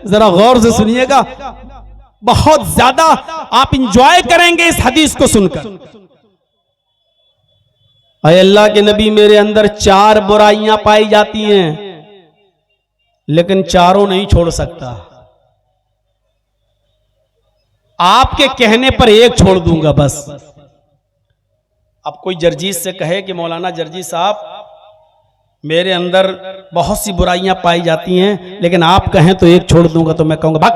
जरा गौर से सुनिएगा, बहुत ज्यादा आप इंजॉय करेंगे इस हदीस को सुनकर। अय अल्लाह के नबी, मेरे अंदर 4 बुराइयां पाई जाती हैं, लेकिन चारों नहीं छोड़ सकता। आपके कहने पर एक छोड़ दूंगा बस। अब कोई जर्जीस से कहे कि मौलाना जर्जीस साहब, मेरे अंदर बहुत सी बुराइयां पाई जाती हैं, लेकिन आप कहें तो एक छोड़ दूंगा, तो मैं कहूंगा भाग,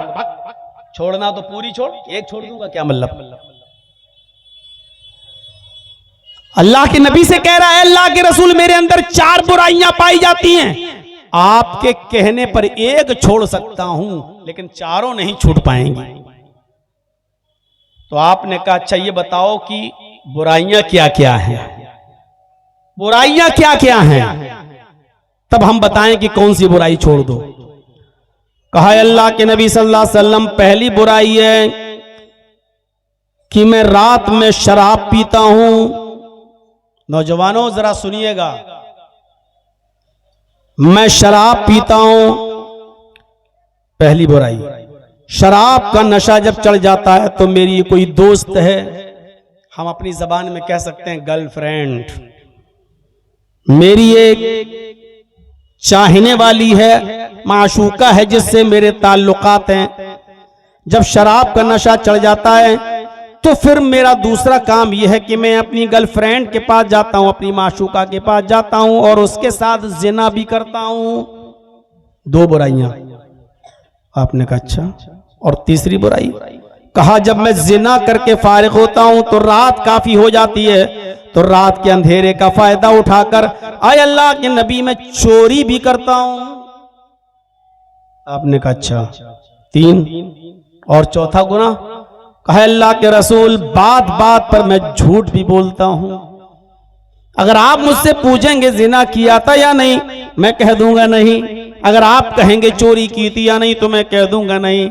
छोड़ना तो पूरी छोड़, एक छोड़ दूंगा क्या मतलब? अल्लाह के नबी से कह रहा है, अल्लाह के रसूल, मेरे अंदर 4 बुराइयां पाई जाती हैं, आपके कहने पर एक छोड़ सकता हूं, लेकिन चारों नहीं छूट पाएंगी। तो आपने कहा अच्छा ये बताओ कि बुराइयां क्या क्या हैं, बुराइयां क्या क्या हैं, तब हम बताएं कि कौन सी बुराई छोड़ दो। कहा अल्लाह के नबी सल्लल्लाहु अलैहि वसल्लम, पहली बुराई है कि मैं रात में शराब पीता हूं। नौजवानों जरा सुनिएगा, मैं शराब पीता हूं, पहली बुराई। शराब का नशा जब चढ़ जाता है तो मेरी कोई दोस्त है, हम अपनी जबान में कह सकते हैं गर्लफ्रेंड, मेरी एक चाहने वाली है, माशूका है, जिससे मेरे ताल्लुकात हैं। जब शराब का नशा चढ़ जाता है तो फिर मेरा दूसरा काम यह है कि मैं अपनी गर्लफ्रेंड के पास जाता हूं, अपनी माशूका के पास जाता हूं और उसके साथ जिना भी करता हूं। 2 बुराइयां। आपने कहा अच्छा, और तीसरी बुराई? कहा जब मैं जिना करके फारिग होता हूं तो रात काफी हो जाती है, तो रात के अंधेरे का फायदा उठाकर आय अल्लाह के नबी मैं चोरी भी करता हूं। आपने कहा अच्छा, 3, और चौथा गुनाह? कहा अल्लाह के रसूल, बात बात पर मैं झूठ भी बोलता हूं। अगर आप मुझसे पूछेंगे जिना किया था या नहीं, मैं कह दूंगा नहीं। अगर आप कहेंगे चोरी की थी या नहीं, तो मैं कह दूंगा नहीं।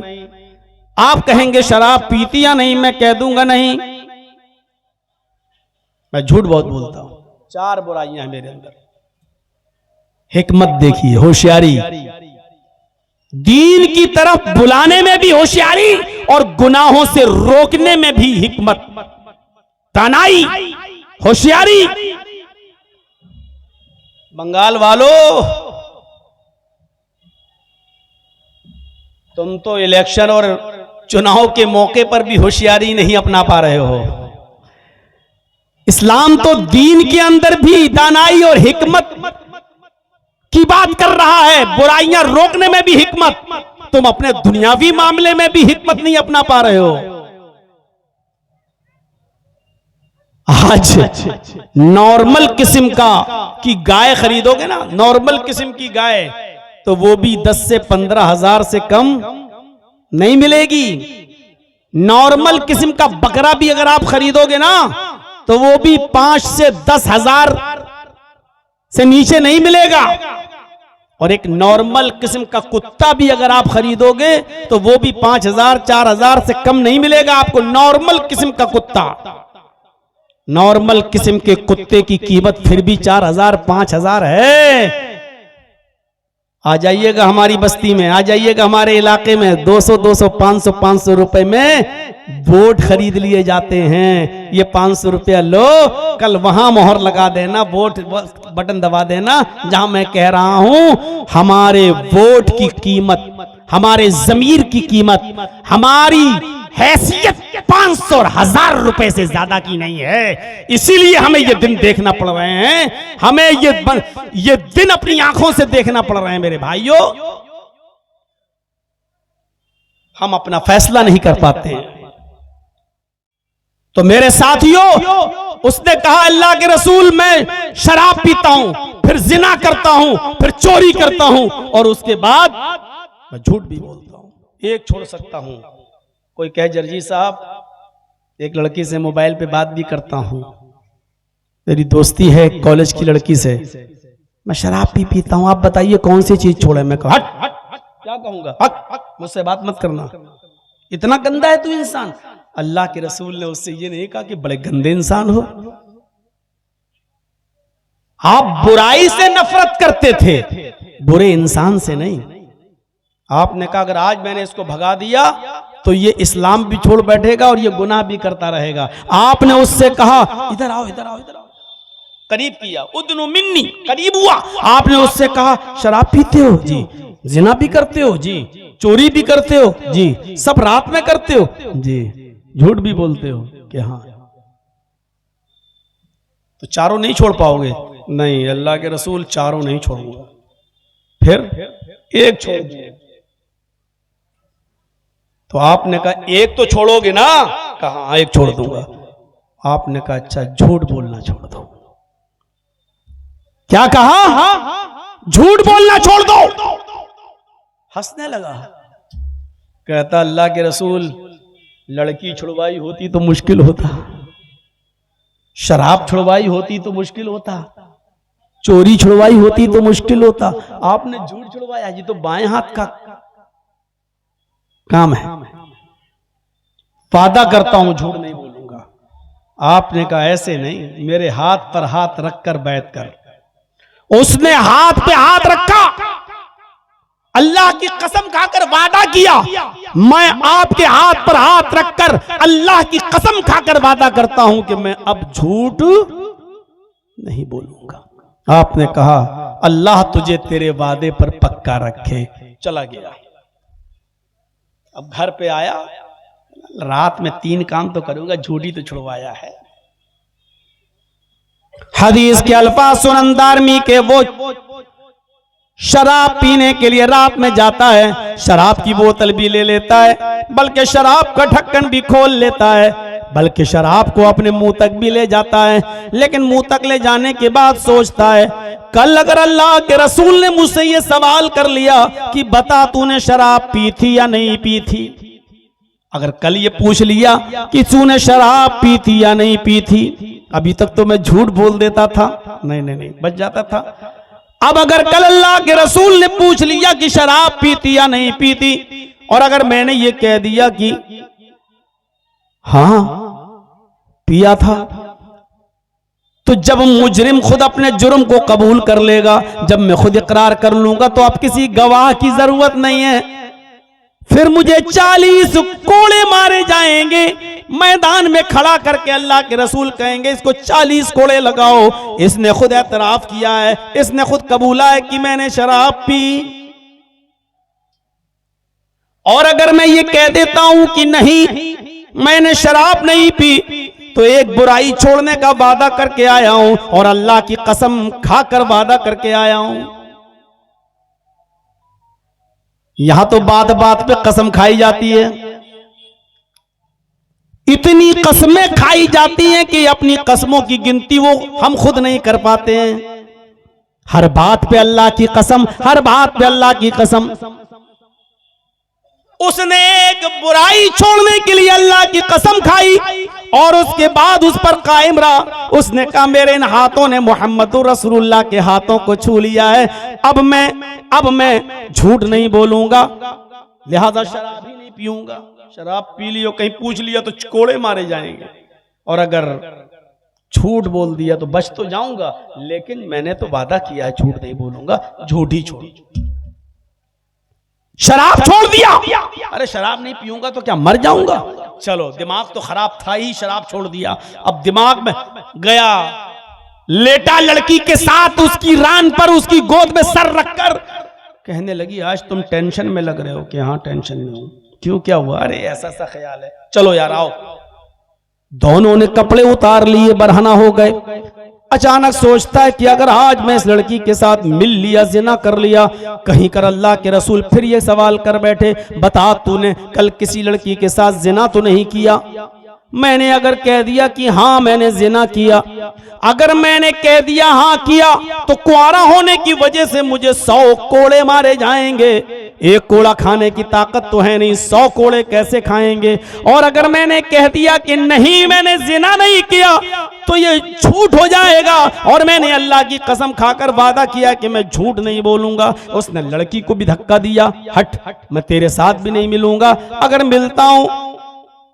आप कहेंगे शराब पीती या नहीं, मैं कह दूंगा नहीं। मैं झूठ बहुत बोलता हूं। 4 बुराइयां हैं मेरे अंदर। हिकमत देखिए, होशियारी, दीन की तरफ बुलाने में भी होशियारी और गुनाहों से रोकने में भी हिकमत, दानाई, होशियारी। बंगाल वालों, तुम तो इलेक्शन और चुनाव के मौके पर भी होशियारी नहीं अपना पा रहे हो। इस्लाम तो दीन के अंदर भी दानाई और हिकमत की बात कर रहा है, बुराइयां रोकने में भी हिकमत। तुम अपने दुनियावी मामले में भी हिकमत नहीं अपना पा रहे हो। आज नॉर्मल किस्म की गाय खरीदोगे ना, नॉर्मल किस्म की गाय, तो वो भी 10 से 15 हजार से कम नहीं मिलेगी। नॉर्मल किस्म का बकरा भी अगर आप खरीदोगे ना, तो वो भी 5 से 10 हजार से नीचे नहीं मिलेगा। और एक नॉर्मल किस्म का कुत्ता भी अगर आप खरीदोगे तो वो भी 5000 4000 से कम नहीं मिलेगा आपको। नॉर्मल किस्म का कुत्ता, नॉर्मल किस्म के कुत्ते की कीमत फिर भी 4000 5000 है। आ जाइएगा हमारी बस्ती में, आ जाइएगा हमारे इलाके में, 200 200 500 500 रुपए में वोट खरीद लिए जाते हैं। ये 500 रुपया लो, कल वहां मोहर लगा देना, वोट बटन दबा देना जहां मैं कह रहा हूं। हमारे वोट की कीमत, हमारे जमीर की कीमत, हमारी हैसियत 500 और 1000 रुपए से ज्यादा की नहीं है। इसीलिए हमें ये दिन देखना पड़ रहे हैं, हमें ये दिन अपनी आंखों से देखना पड़ रहे हैं मेरे भाइयों। हम अपना फैसला नहीं कर पाते हैं। तो मेरे साथियों, उसने कहा अल्लाह के रसूल, मैं शराब पीता हूं, फिर जिना करता हूं, फिर चोरी करता हूं, और उसके बाद मैं झूठ भी बोलता हूं, एक छोड़ सकता हूं। कोई कहे जर्जी साहब, एक लड़की से मोबाइल पे बात भी करता हूं, मेरी दोस्ती है कॉलेज की लड़की से, मैं शराब भी पीता हूं, आप बताइए कौन सी चीज छोड़े। मैं कहा हट हट हट, क्या कहूंगा, हट, मुझसे बात मत करना, इतना गंदा है तू इंसान। अल्लाह के रसूल ने उससे ये नहीं कहा कि बड़े गंदे इंसान हो। आप बुराई से नफरत करते थे, बुरे इंसान से नहीं। आपने कहा अगर आज मैंने इसको भगा दिया तो ये इस्लाम भी छोड़ बैठेगा और ये गुनाह भी करता रहेगा। आपने उससे कहा इधर आओ इधर आओ इधर आओ, करीब किया, उदनु मिन्नी, करीब हुआ। आपने उससे कहा शराब पीते हो जी, जिना भी करते हो जी, चोरी भी करते हो जी, सब रात में करते हो जी, झूठ भी बोलते हो कि हाँ, तो चारों नहीं छोड़ पाओगे? नहीं, अल्लाह के रसूल चारों नहीं छोड़ूंगा। फिर एक छोड़ दिए। तो आपने कहा एक तो छोड़ोगे ना? कहा हाँ एक छोड़ दूंगा। आपने कहा अच्छा झूठ बोलना छोड़ दो। क्या कहा? झूठ बोलना छोड़ दो। हंसने लगा, कहता अल्लाह के रसूल लड़की छुड़वाई होती तो मुश्किल होता, शराब छुड़वाई होती तो मुश्किल होता, चोरी छुड़वाई होती तो मुश्किल होता, आपने झूठ छुड़वाया, ये तो बाएं हाथ का काम है। वादा करता हूं झूठ नहीं बोलूंगा। आपने कहा ऐसे नहीं, मेरे हाथ पर हाथ रखकर बैठ कर। उसने हाथ पे हाथ रखा, अल्लाह की कसम खाकर वादा किया, मैं आपके हाथ पर हाथ रखकर अल्लाह की कसम खाकर वादा करता हूं कि मैं अब झूठ नहीं बोलूंगा। आपने कहा अल्लाह तुझे तेरे वादे पर पक्का रखे। चला गया। अब घर पे आया, रात में 3 काम तो करूंगा, झूठी तो छुड़वाया है। हदीस के अल्फाज सुन, अंदारमी के वो शराब पीने के लिए रात में जाता है, शराब की बोतल भी ले लेता है, बल्कि शराब का ढक्कन भी खोल लेता है, बल्कि शराब को अपने मुंह तक भी ले जाता है। लेकिन मुंह तक ले जाने के बाद सोचता है कल अगर अल्लाह के रसूल ने मुझसे ये सवाल कर लिया कि बता तूने शराब पी थी या नहीं पी थी, अगर कल ये पूछ लिया कि तूने शराब पी थी या नहीं पी थी, अभी तक तो मैं झूठ बोल देता था, नहीं नहीं नहीं बच जाता था। अब अगर कल अल्लाह के रसूल ने पूछ लिया कि शराब पीती या नहीं पीती, और अगर मैंने ये कह दिया कि हाँ पिया था, तो जब मुजरिम खुद अपने जुर्म को कबूल कर लेगा, जब मैं खुद इकरार कर लूंगा, तो अब किसी गवाह की जरूरत नहीं है। फिर मुझे 40 कोड़े मारे जाएंगे, मैदान में खड़ा करके अल्लाह के रसूल कहेंगे इसको 40 कोड़े लगाओ, इसने खुद एतराफ किया है, इसने खुद कबूला है कि मैंने शराब पी। और अगर मैं ये कह देता हूं कि नहीं मैंने शराब नहीं पी, तो एक बुराई छोड़ने का वादा करके आया हूं और अल्लाह की कसम खाकर वादा करके आया हूं। यहां तो बात बात पे कसम खाई जाती है, इतनी कसमें खाई जाती हैं कि अपनी कसमों की गिनती वो हम खुद नहीं कर पाते हैं। हर बात पे अल्लाह की कसम, हर बात पे अल्लाह की कसम। उसने एक बुराई छोड़ने के लिए अल्लाह की कसम खाई और उसके बाद उस पर कायम रहा। उसने कहा मेरे इन हाथों ने मोहम्मद रसूलुल्लाह के हाथों को छू लिया है, अब मैं झूठ नहीं बोलूंगा, लिहाजा शराब ही नहीं पीऊंगा। शराब पी लियो, कहीं पूछ लिया तो कोड़े मारे जाएंगे, और अगर झूठ बोल दिया तो बच तो जाऊंगा, लेकिन मैंने तो वादा किया है झूठ नहीं बोलूंगा, झूठ ही छोड़। शराब छोड़ दिया, अरे शराब नहीं पीऊंगा तो क्या मर जाऊंगा? चलो दिमाग तो खराब था ही, शराब छोड़ दिया। अब दिमाग में गया, लेटा लड़की के साथ उसकी रान पर, उसकी गोद में सर रखकर कहने लगी आज तुम टेंशन में लग रहे हो। कि हाँ टेंशन में हूं। क्यों, क्या हुआ? अरे ऐसा सा ख्याल है, चलो यार आओ। दोनों ने कपड़े उतार लिए, बरहना हो गए। अचानक सोचता है कि अगर आज मैं इस लड़की के साथ मिल लिया, जिना कर लिया, कहीं कर अल्लाह के रसूल फिर ये सवाल कर बैठे बता तूने कल किसी लड़की के साथ जिना तो नहीं किया? मैंने अगर कह दिया कि हाँ मैंने जिना किया, अगर मैंने कह दिया हाँ किया, तो कुआरा होने की वजह से मुझे 100 कोड़े मारे जाएंगे। एक कोड़ा खाने की ताकत तो है नहीं, 100 कोड़े कैसे खाएंगे? और अगर मैंने कह दिया कि नहीं मैंने जिना नहीं किया, तो ये झूठ हो जाएगा, और मैंने अल्लाह की कसम खाकर वादा किया कि मैं झूठ नहीं बोलूंगा। उसने लड़की को भी धक्का दिया, हट मैं तेरे साथ भी नहीं मिलूंगा, अगर मिलता हूं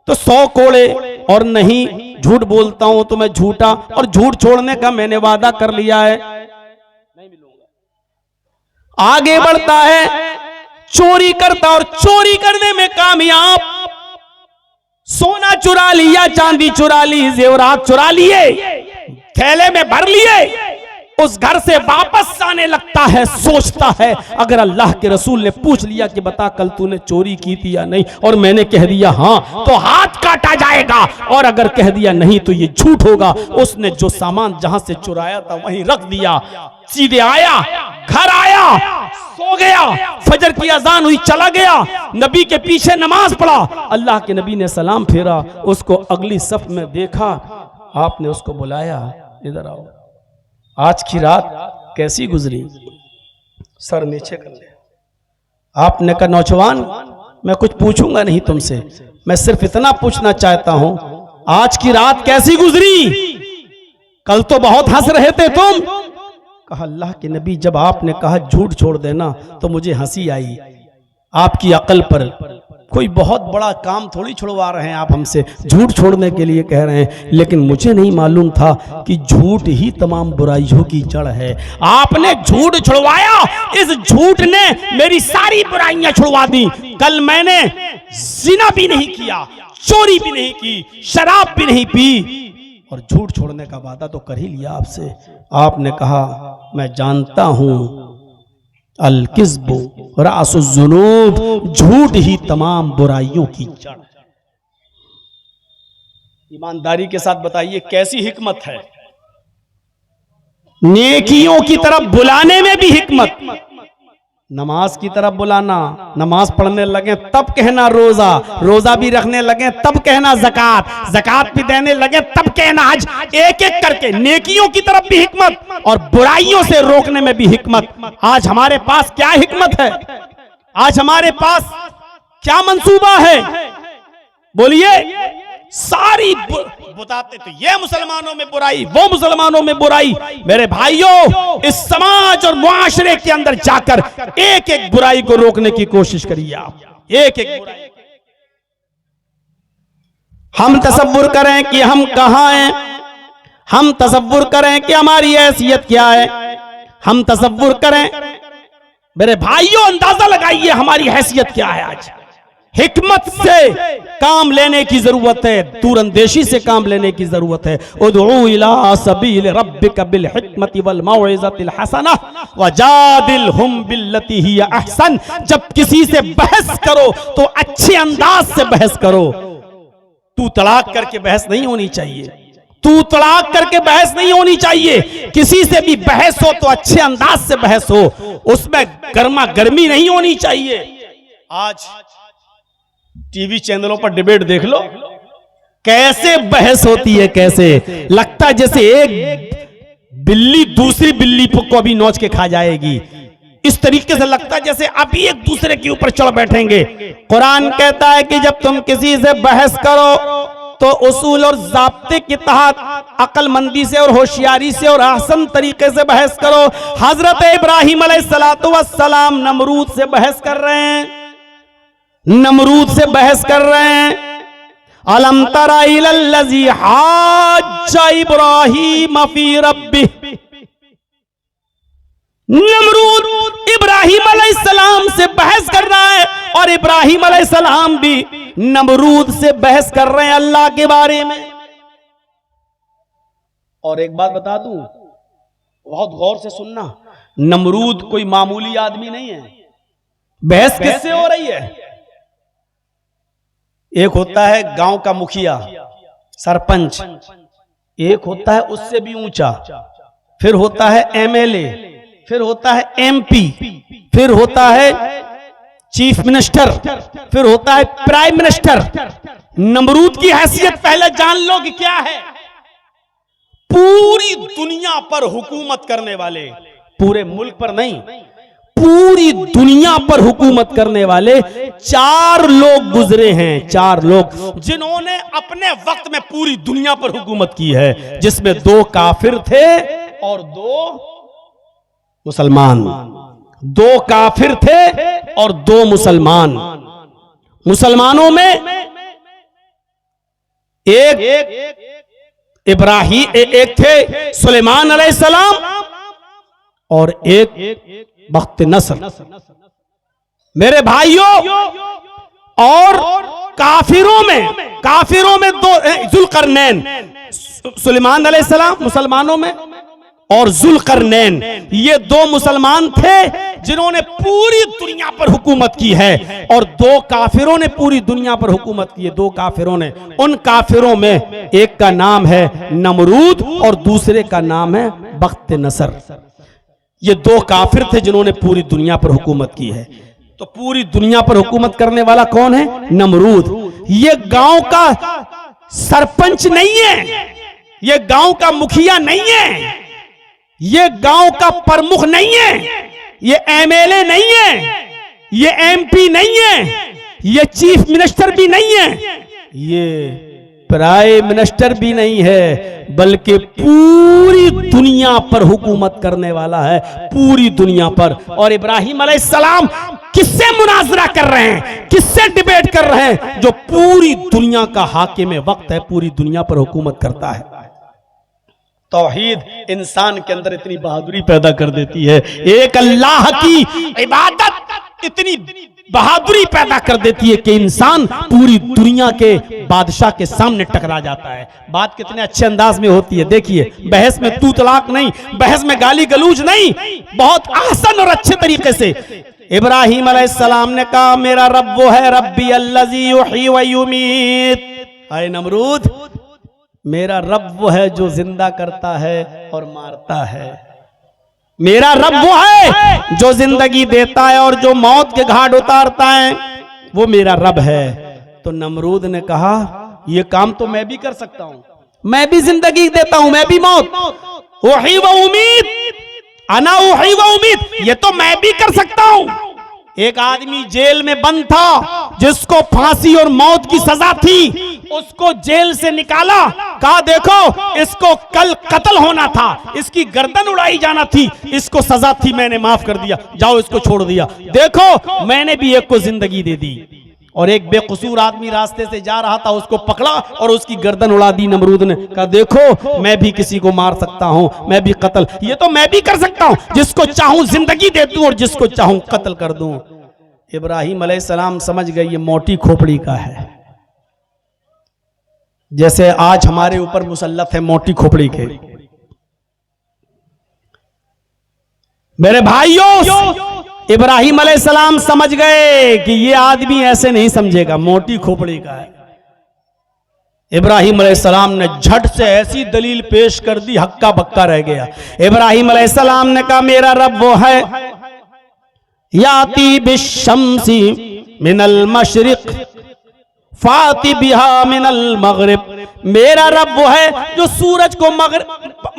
तो 100 कोड़े, और नहीं झूठ बोलता हूं तो मैं झूठा, और झूठ छोड़ने का मैंने वादा कर लिया है, नहीं मिलूंगा। आगे बढ़ता है, चोरी करता और चोरी करने में कामयाब, सोना चुरा लिया, चांदी चुरा ली, जेवरात चुरा लिए, थैले में भर लिए, उस घर से वापस आने लगता है, सोचता है अगर अल्लाह के रसूल ने पूछ लिया कि बता कल तूने चोरी की थी या नहीं, और मैंने कह दिया हाँ, तो हाथ काटा जाएगा, और अगर कह दिया नहीं तो ये झूठ होगा। उसने जो सामान जहां से चुराया था वहीं रख दिया, सीधे आया, घर आया, सो गया, फजर की अजान हुई, चला गया, नबी के पीछे नमाज पढ़ा, अल्लाह के नबी ने सलाम फेरा, उसको अगली सफ में देखा, आपने उसको बुलाया, इधर आओ, आज की रात कैसी गुजरी, सर नीचे कर ले। आपने कहा नौजवान मैं कुछ पूछूंगा नहीं तुमसे, मैं सिर्फ इतना पूछना चाहता हूं, आज की रात कैसी गुजरी, कल तो बहुत हंस रहे थे तुम। कहा अल्लाह के नबी जब आपने कहा झूठ छोड़ देना तो मुझे हंसी आई, आपकी अकल पर कोई बहुत बड़ा काम थोड़ी छुड़वा रहे हैं आप हमसे, झूठ छोड़ने के लिए कह रहे हैं, लेकिन मुझे नहीं मालूम था कि झूठ ही तमाम बुराइयों की जड़ है। आपने झूठ छुड़वाया, इस झूठ ने मेरी सारी बुराइयां छुड़वा दी। कल मैंने जिना भी नहीं किया, चोरी भी नहीं की, शराब भी नहीं पी, और झूठ छोड़ने का वादा तो कर ही लिया आपसे। आपने कहा मैं जानता हूं अल किस्बु रासुज़्ज़ुनूब, झूठ ही तमाम बुराइयों की जड़। ईमानदारी के साथ बताइए कैसी हिकमत है, नेकियों की तरफ बुलाने में भी हिकमत, नमाज की तरफ बुलाना, नमाज पढ़ने लगे तब कहना रोजा, रोजा भी रखने लगे तब कहना ज़कात, ज़कात भी देने लगे तब कहना हज, एक एक करके नेकियों की तरफ भी हिकमत और बुराइयों से रोकने में भी हिकमत। आज हमारे पास क्या हिकमत है, आज हमारे पास क्या मंसूबा है, बोलिए। सारी बताते तो ये मुसलमानों में बुराई, वो मुसलमानों में बुराई। मेरे भाइयों, इस समाज और मुआशरे के अंदर जाकर एक एक बुराई को रोकने की कोशिश करिए आप, एक एक बुराई। हम तसव्वुर करें कि हम कहां हैं, हम तसव्वुर करें कि हमारी हैसियत क्या है, हम तसव्वुर करें मेरे भाइयों, अंदाजा लगाइए हमारी हैसियत क्या है। आज हिकमत से काम लेने की जरूरत है, दूरंदेशी से काम लेने की जरूरत है। उदउ इला सबील रब्बिका बिल हिकमति वल मौइज़तिल हसना वजादिलहुम बिल्लती हिय अहसन। जब किसी से बहस करो तो अच्छे अंदाज से बहस करो, तू तड़ाक करके बहस नहीं होनी चाहिए, तू तड़ाक करके बहस नहीं होनी चाहिए। किसी से भी बहस हो तो अच्छे अंदाज से बहस हो, उसमें गर्मा गर्मी नहीं होनी चाहिए। आज टीवी चैनलों पर डिबेट देख लो, कैसे बहस होती है, कैसे लगता है जैसे एक बिल्ली दूसरी बिल्ली को अभी नोच के खा जाएगी, इस तरीके से लगता है जैसे अभी एक दूसरे के ऊपर चढ़ बैठेंगे। कुरान कहता है कि जब तुम किसी से बहस करो तो उसूल और ज़ाब्ते के तहत अक्लमंदी से और होशियारी से और आसान तरीके से बहस करो। हजरत इब्राहिम अलैहिस्सलातु वस्सलाम नमरूद से बहस कर रहे हैं, नमरूद से बहस कर रहे हैं। अलम तरा इलल्लज़ी हाज्जा इब्राहीम फी रब्बिह, नमरूद इब्राहिम अलैहिस्सलाम से बहस कर रहा है और इब्राहिम अलैहिस्सलाम भी नमरूद से बहस कर रहे हैं अल्लाह के बारे में। और एक बात बता दूं, बहुत गौर से सुनना, नमरूद कोई मामूली आदमी नहीं है। बहस किससे हो रही है? एक होता है गांव का मुखिया सरपंच, एक होता है उससे भी ऊंचा, फिर होता है एमएलए, फिर होता है एमपी, फिर होता है चीफ मिनिस्टर, फिर होता है प्राइम मिनिस्टर। नमरूद की हैसियत पहले जान लो कि क्या है। पूरी दुनिया पर हुकूमत करने वाले, पूरे मुल्क पर नहीं, पूरी दुनिया पर हुकूमत करने वाले 4 लोग गुजरे हैं, 4 लोग जिन्होंने अपने वक्त में पूरी दुनिया पर हुकूमत की है, जिसमें 2 काफिर थे और 2 मुसलमान। 2 काफिर थे और 2 मुसलमान। मुसलमानों में एक इब्राहिम, एक थे सुलेमान अलैहिस्सलाम और एक बख्त नसर। मेरे भाइयों, और काफिरों में दो, जुल्करनैन, सुलेमान अलैहिस्सलाम मुसलमानों में, और जुल्करनैन, ये दो मुसलमान थे जिन्होंने पूरी दुनिया पर हुकूमत की है, और दो काफिरों ने पूरी दुनिया पर हुकूमत की है। दो काफिरों ने, उन काफिरों में एक का नाम है नमरूद और दूसरे का नाम है बख्त नसर। ये दो काफिर थे जिन्होंने पूरी दुनिया पर हुकूमत की है। तो पूरी दुनिया पर हुकूमत करने वाला कौन है? नमरूद। ये गांव का सरपंच नहीं है, ये गांव का मुखिया नहीं है, ये गांव का प्रमुख नहीं है, ये एमएलए नहीं है, ये एमपी नहीं है, ये चीफ मिनिस्टर भी नहीं है, ये प्राइम मिनिस्टर भी नहीं है, बल्कि पूरी दुनिया पर हुकूमत करने वाला है, पूरी दुनिया पर। और इब्राहिम अलैहिस्सलाम किससे मुनाजरा कर रहे हैं, किससे डिबेट कर रहे हैं? जो पूरी दुनिया का हाकिम वक्त है, पूरी दुनिया पर हुकूमत करता है। तौहीद इंसान के अंदर इतनी बहादुरी पैदा कर देती है, एक अल्लाह की इबादत इतनी बहादुरी पैदा कर देती है कि इंसान पूरी दुनिया के बादशाह के सामने टकरा जाता है। बात कितने अच्छे अंदाज में होती है, देखिए, बहस में तू तलाक नहीं, बहस में गाली गलूज नहीं, बहुत आसान और अच्छे तरीके से इब्राहिम अलैहिस्सलाम ने कहा, मेरा रब वो है, रब्बी अल्लज़ी युही व युमीत। आए नमरूद, मेरा रब वो है जो जिंदा करता है और मारता है, मेरा रब वो है जो जिंदगी देता है और जो मौत के घाट उतारता है, वो मेरा रब है। तो नमरूद ने कहा, ये काम तो मैं भी कर सकता हूं, मैं भी जिंदगी देता हूं, मैं भी मौत, उही व उमीद, अना उही व उमीद, ये तो मैं भी कर सकता हूं। एक आदमी जेल में बंद था जिसको फांसी और मौत की सजा थी, उसको जेल से निकाला, कहा देखो इसको कल कत्ल होना था, इसकी गर्दन उड़ाई जाना थी, इसको सजा थी, मैंने माफ कर दिया, जाओ इसको छोड़ दिया। देखो मैंने भी एक को जिंदगी दे दी। और एक बेकसूर आदमी रास्ते से जा रहा था, उसको पकड़ा और उसकी गर्दन उड़ा दी नमरूद ने, कहा देखो मैं भी किसी को मार सकता हूं, मैं भी कत्ल, ये तो मैं भी कर सकता हूं, जिसको चाहूं जिंदगी दे दूं और जिसको चाहूं कत्ल कर दूं। इब्राहिम अलैहिस्सलाम समझ गए ये मोटी खोपड़ी का है, जैसे आज हमारे ऊपर मुसल्लत है मोटी खोपड़ी के। मेरे भाइयों, इब्राहिम अलैहिस्सलाम समझ गए कि ये आदमी ऐसे नहीं समझेगा, मोटी खोपड़ी का है। इब्राहिम अलैहिस्सलाम ने झट से ऐसी दलील पेश कर दी, हक्का बक्का रह गया। इब्राहिम अलैहिस्सलाम ने कहा, मेरा रब वो है, याती बिश्शम्सी मिनल मशरिक फाती बिहा मिनल मगरिब, मेरा रब वो है जो सूरज को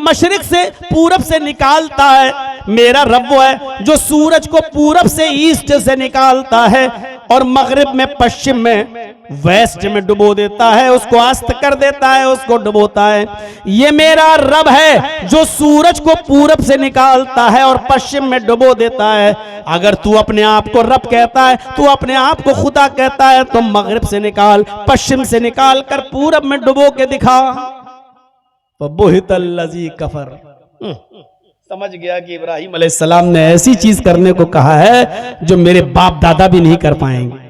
मशरिक से पूरब से निकालता है, मेरा रब वो है जो सूरज को पूरब से ईस्ट से निकालता है और मगरिब में पश्चिम में वेस्ट में डुबो देता है, उसको अस्त कर देता है, उसको डुबोता है। ये मेरा रब है जो सूरज को पूरब से निकालता है और पश्चिम में डुबो देता है। अगर तू अपने आप को रब कहता है, तू अपने आप को खुदा कहता है, तो मगरिब से निकाल, पश्चिम से निकाल कर पूरब में डुबो के दिखा। बुहितल्लज़ी कफर। समझ गया कि इब्राहिम अलैहिस्सलाम ने ऐसी चीज करने को कहा है जो मेरे बाप दादा भी नहीं कर पाएंगे।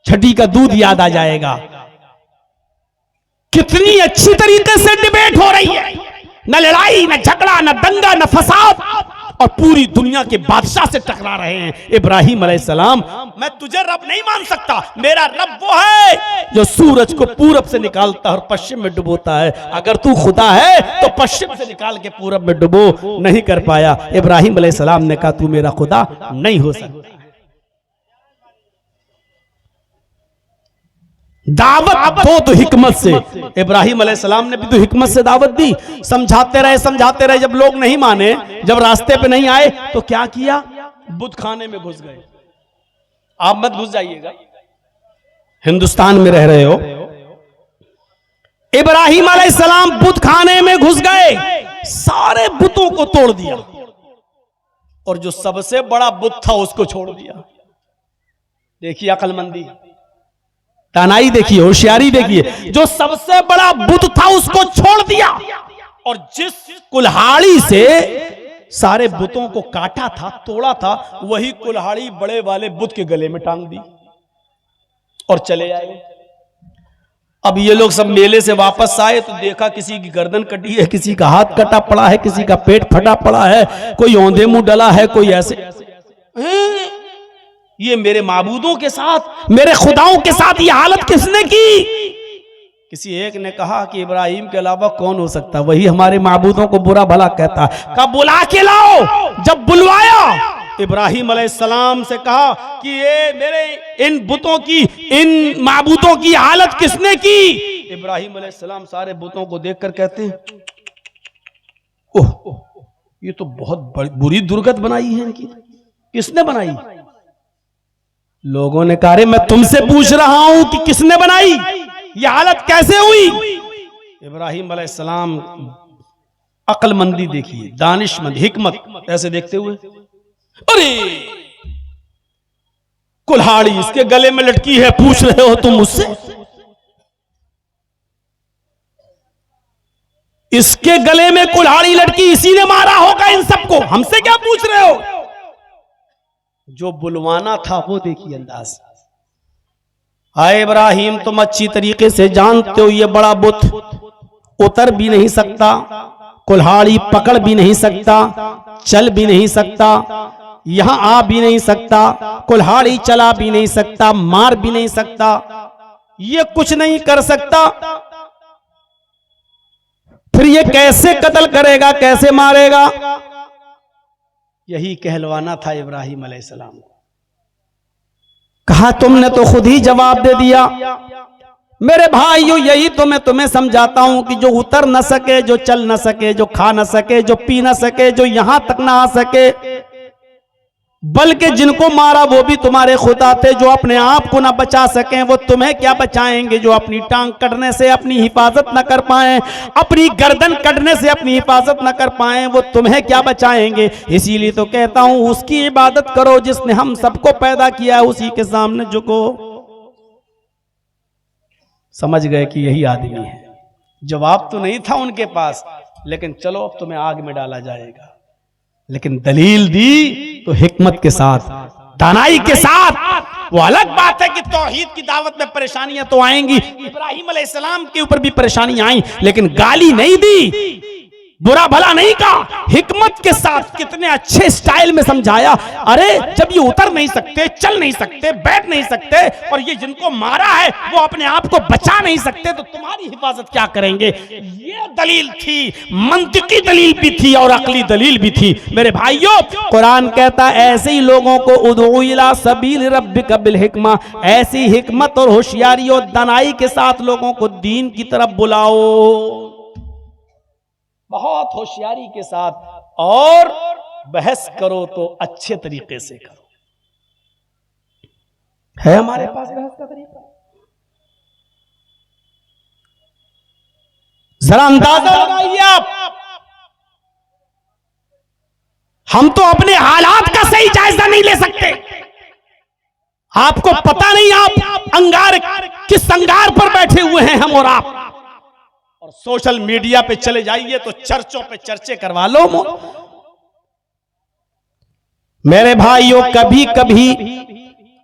छठी का दूध याद आ जाएगा। कितनी अच्छी तरीके से डिबेट हो रही है, न लड़ाई, न झगड़ा, न दंगा, न फसाद, और पूरी दुनिया के बादशाह से टकरा रहे हैं इब्राहिम अलैहिस्सलाम। मैं तुझे रब नहीं मान सकता, मेरा रब वो है जो सूरज को पूरब से निकालता है और पश्चिम में डुबोता है। अगर तू खुदा है तो पश्चिम से निकाल के पूरब में डुबो, नहीं कर पाया। इब्राहिम अलैहिस्सलाम ने कहा, तू मेरा खुदा नहीं हो सकता। दावत दो तो हिकमत से। इब्राहिम अलैहिस्सलाम ने भी तो हिकमत से दावत दी, समझाते रहे। जब लोग नहीं माने, जब रास्ते पे नहीं आए, तो क्या किया? बुत खाने में घुस गए। आप मत घुस जाइएगा, हिंदुस्तान में रह रहे हो। इब्राहिम अलैहिस्सलाम बुत खाने में घुस गए, सारे बुतों को तोड़ दिया और जो सबसे बड़ा बुत था उसको छोड़ दिया। देखिए अक्लमंदी, तानाई देखिए, होशियारी देखिए। जो सबसे बड़ा बुत था उसको छोड़ दिया और जिस कुल्हाड़ी से सारे बुतों को काटा था, तोड़ा था, वही कुल्हाड़ी बड़े वाले बुत के गले में टांग दी और चले आए। अब ये लोग सब मेले से वापस आए तो देखा किसी की गर्दन कटी है, किसी का हाथ कटा पड़ा है, किसी का पेट फटा पड़ा है, कोई औंधे मुंह डला है, कोई ऐसे। ये मेरे माबूदों के साथ, मेरे खुदाओं के साथ ये हालत किसने की? किसी एक ने कहा कि इब्राहिम के अलावा कौन हो सकता, वही हमारे माबूदों को बुरा भला कहता। कहा बुला के लाओ। जब बुलवाया, इब्राहिम अलैहिस्सलाम से कहा कि ये मेरे इन बुतों की, इन माबूदों की हालत किसने की? इब्राहिम अलैहिस्सलाम सारे बुतों को देखकर कहते हैं, ओह ये तो बहुत बुरी दुर्गत बनाई है इनकी। किसने बनाई? लोगों ने कहा मैं तुमसे पूछ रहा हूं कि किसने बनाई, ये हालत कैसे हुई? इब्राहिम अलैहिस्सलाम अक्लमंदी देखिए, दानिशमंद, हिकमत ऐसे देखते हुए, अरे कुल्हाड़ी इसके गले में लटकी है, पूछ रहे हो तुम मुझसे? इसके गले में कुल्हाड़ी लटकी, इसी ने मारा होगा इन सबको, हमसे क्या पूछ रहे हो? जो बुलवाना था वो देखिए अंदाज। हाय इब्राहिम, तुम अच्छी तरीके से जानते हो ये बड़ा बुत उतर भी नहीं सकता, कुल्हाड़ी पकड़ भी नहीं सकता, चल भी नहीं सकता, यहां आ भी नहीं सकता, कुल्हाड़ी चला भी नहीं सकता, मार भी नहीं सकता, ये कुछ नहीं कर सकता, फिर ये कैसे कत्ल करेगा, कैसे मारेगा? यही कहलवाना था इब्राहिम अलैहिस्सलाम को। कहा तुमने तो खुद ही जवाब दे दिया। मेरे भाइयों, यही तो मैं तुम्हें समझाता हूं कि जो उतर न सके, जो चल न सके, जो खा न सके, जो पी न सके, जो यहां तक ना आ सके, बल्कि जिनको मारा वो भी तुम्हारे खुदा थे। जो अपने आप को ना बचा सकें वो तुम्हें क्या बचाएंगे? जो अपनी टांग कटने से अपनी हिफाजत ना कर पाए, अपनी गर्दन कटने से अपनी हिफाजत ना कर पाए, वो तुम्हें क्या बचाएंगे? इसीलिए तो कहता हूं उसकी इबादत करो जिसने हम सबको पैदा किया, उसी के सामने झुको। समझ गए कि यही आदमी है। जवाब तो नहीं था उनके पास, लेकिन चलो अब तुम्हें आग में डाला जाएगा। लेकिन दलील दी तो हिकमत के साथ, दानाई के साथ। वो अलग बात है कि तौहीद की दावत में परेशानियां तो आएंगी, इब्राहिम अलैहिस्सलाम के ऊपर भी परेशानियां आई, लेकिन गाली नहीं दी, बुरा भला नहीं कहा, हिकमत के साथ कितने अच्छे स्टाइल में समझाया। अरे जब ये उतर नहीं सकते, चल नहीं सकते, बैठ नहीं सकते, और ये जिनको मारा है वो अपने आप को बचा नहीं सकते, तो तुम्हारी हिफाजत क्या करेंगे? ये दलील थी, मंतिकी दलील भी थी और अकली दलील भी थी। मेरे भाइयों, कुरान कहता है ऐसे ही लोगों को उदउ इला सबील रब्बिका बिल हिकमा, ऐसी हिकमत और होशियारी और दानाई के साथ लोगों को दीन की तरफ बुलाओ, बहुत होशियारी के साथ, और बहस करो तो अच्छे तरीके से करो। है हमारे पास बहस का तरीका? जरा अंदाजा लगाइए आप। हम तो अपने हालात का सही जायजा नहीं ले सकते। आपको पता नहीं आप अंगार किस अंगार पर बैठे हुए हैं, हम और आप। और सोशल मीडिया पे चले जाइए तो चर्चों पे चर्चे करवा लो। मेरे भाइयों, कभी कभी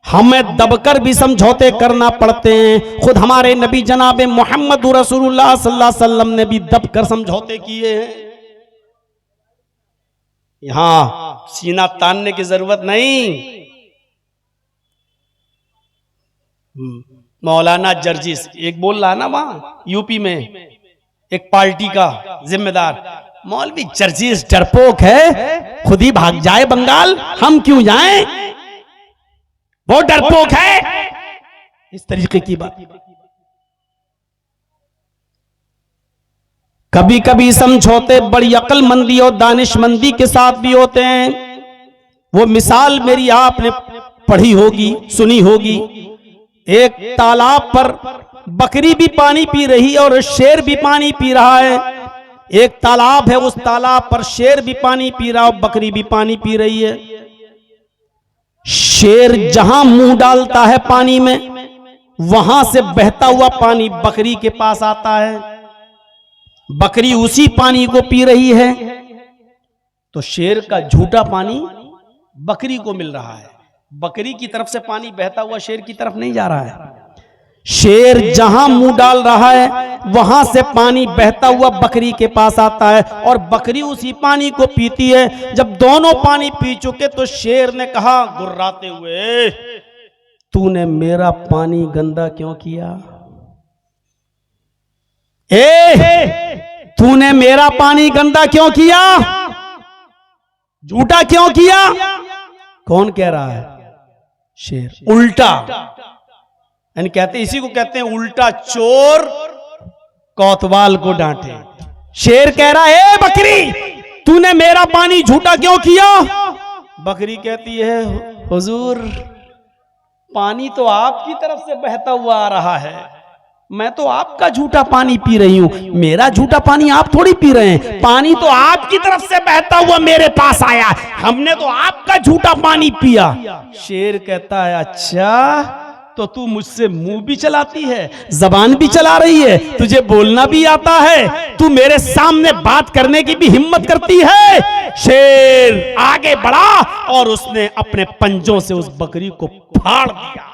हमें दबकर भी समझौते करना पड़ते हैं। खुद हमारे नबी जनाब मोहम्मद रसूलुल्लाह सल्लल्लाहु अलैहि वसल्लम ने भी दबकर समझौते किए हैं। यहां सीना तानने की जरूरत नहीं। मौलाना जर्जिस एक बोल रहा ना वहां यूपी में, एक पार्टी का जिम्मेदार, मौलवी जर्जिस डरपोक है, खुद ही भाग जाए बंगाल, हम क्यों जाएं, वो डरपोक है। इस तरीके की बात। कभी कभी समझौते बड़ी अक्लमंदी और दानिशमंदी के साथ भी होते हैं। वो मिसाल मेरी आपने पढ़ी होगी, सुनी होगी। एक तालाब पर बकरी भी पानी पी रही है और शेर भी पानी पी रहा है। एक तालाब है, उस तालाब पर शेर भी पानी पी रहा है और बकरी भी पानी पी रही है। शेर जहां मुंह डालता है पानी में, वहां से बहता हुआ पानी बकरी के पास आता है। बकरी उसी पानी को पी रही है। तो शेर का झूठा पानी बकरी को मिल रहा है, बकरी की तरफ से पानी बहता हुआ शेर की तरफ नहीं जा रहा है। शेर जहां मुंह डाल रहा है वहां से पानी बहता हुआ बकरी के पास आता है और बकरी उसी पानी को पीती है। जब दोनों पानी पी चुके तो शेर ने कहा गुर्राते हुए, तूने मेरा पानी गंदा क्यों किया? तूने मेरा पानी गंदा क्यों किया? झूठा क्यों किया? कौन कह रहा है? शेर। उल्टा, यानी कहते, इसी को कहते हैं उल्टा चोर कोतवाल को डांटे। शेर कह रहा है बकरी, तूने मेरा पानी झूठा क्यों किया? बकरी कहती है हुजूर, पानी तो आपकी तरफ से बहता हुआ आ रहा है, मैं तो आपका झूठा पानी पी रही हूं, मेरा झूठा पानी आप थोड़ी पी रहे हैं। पानी तो आपकी तरफ से बहता हुआ मेरे पास आया, हमने तो आपका झूठा पानी पिया। शेर कहता है अच्छा, तो तू मुझसे मुंह भी चलाती है, जबान भी चला रही है, तुझे बोलना भी आता है, तू मेरे सामने बात करने की भी हिम्मत करती है। शेर आगे बढ़ा और उसने अपने पंजों से उस बकरी को फाड़ दिया।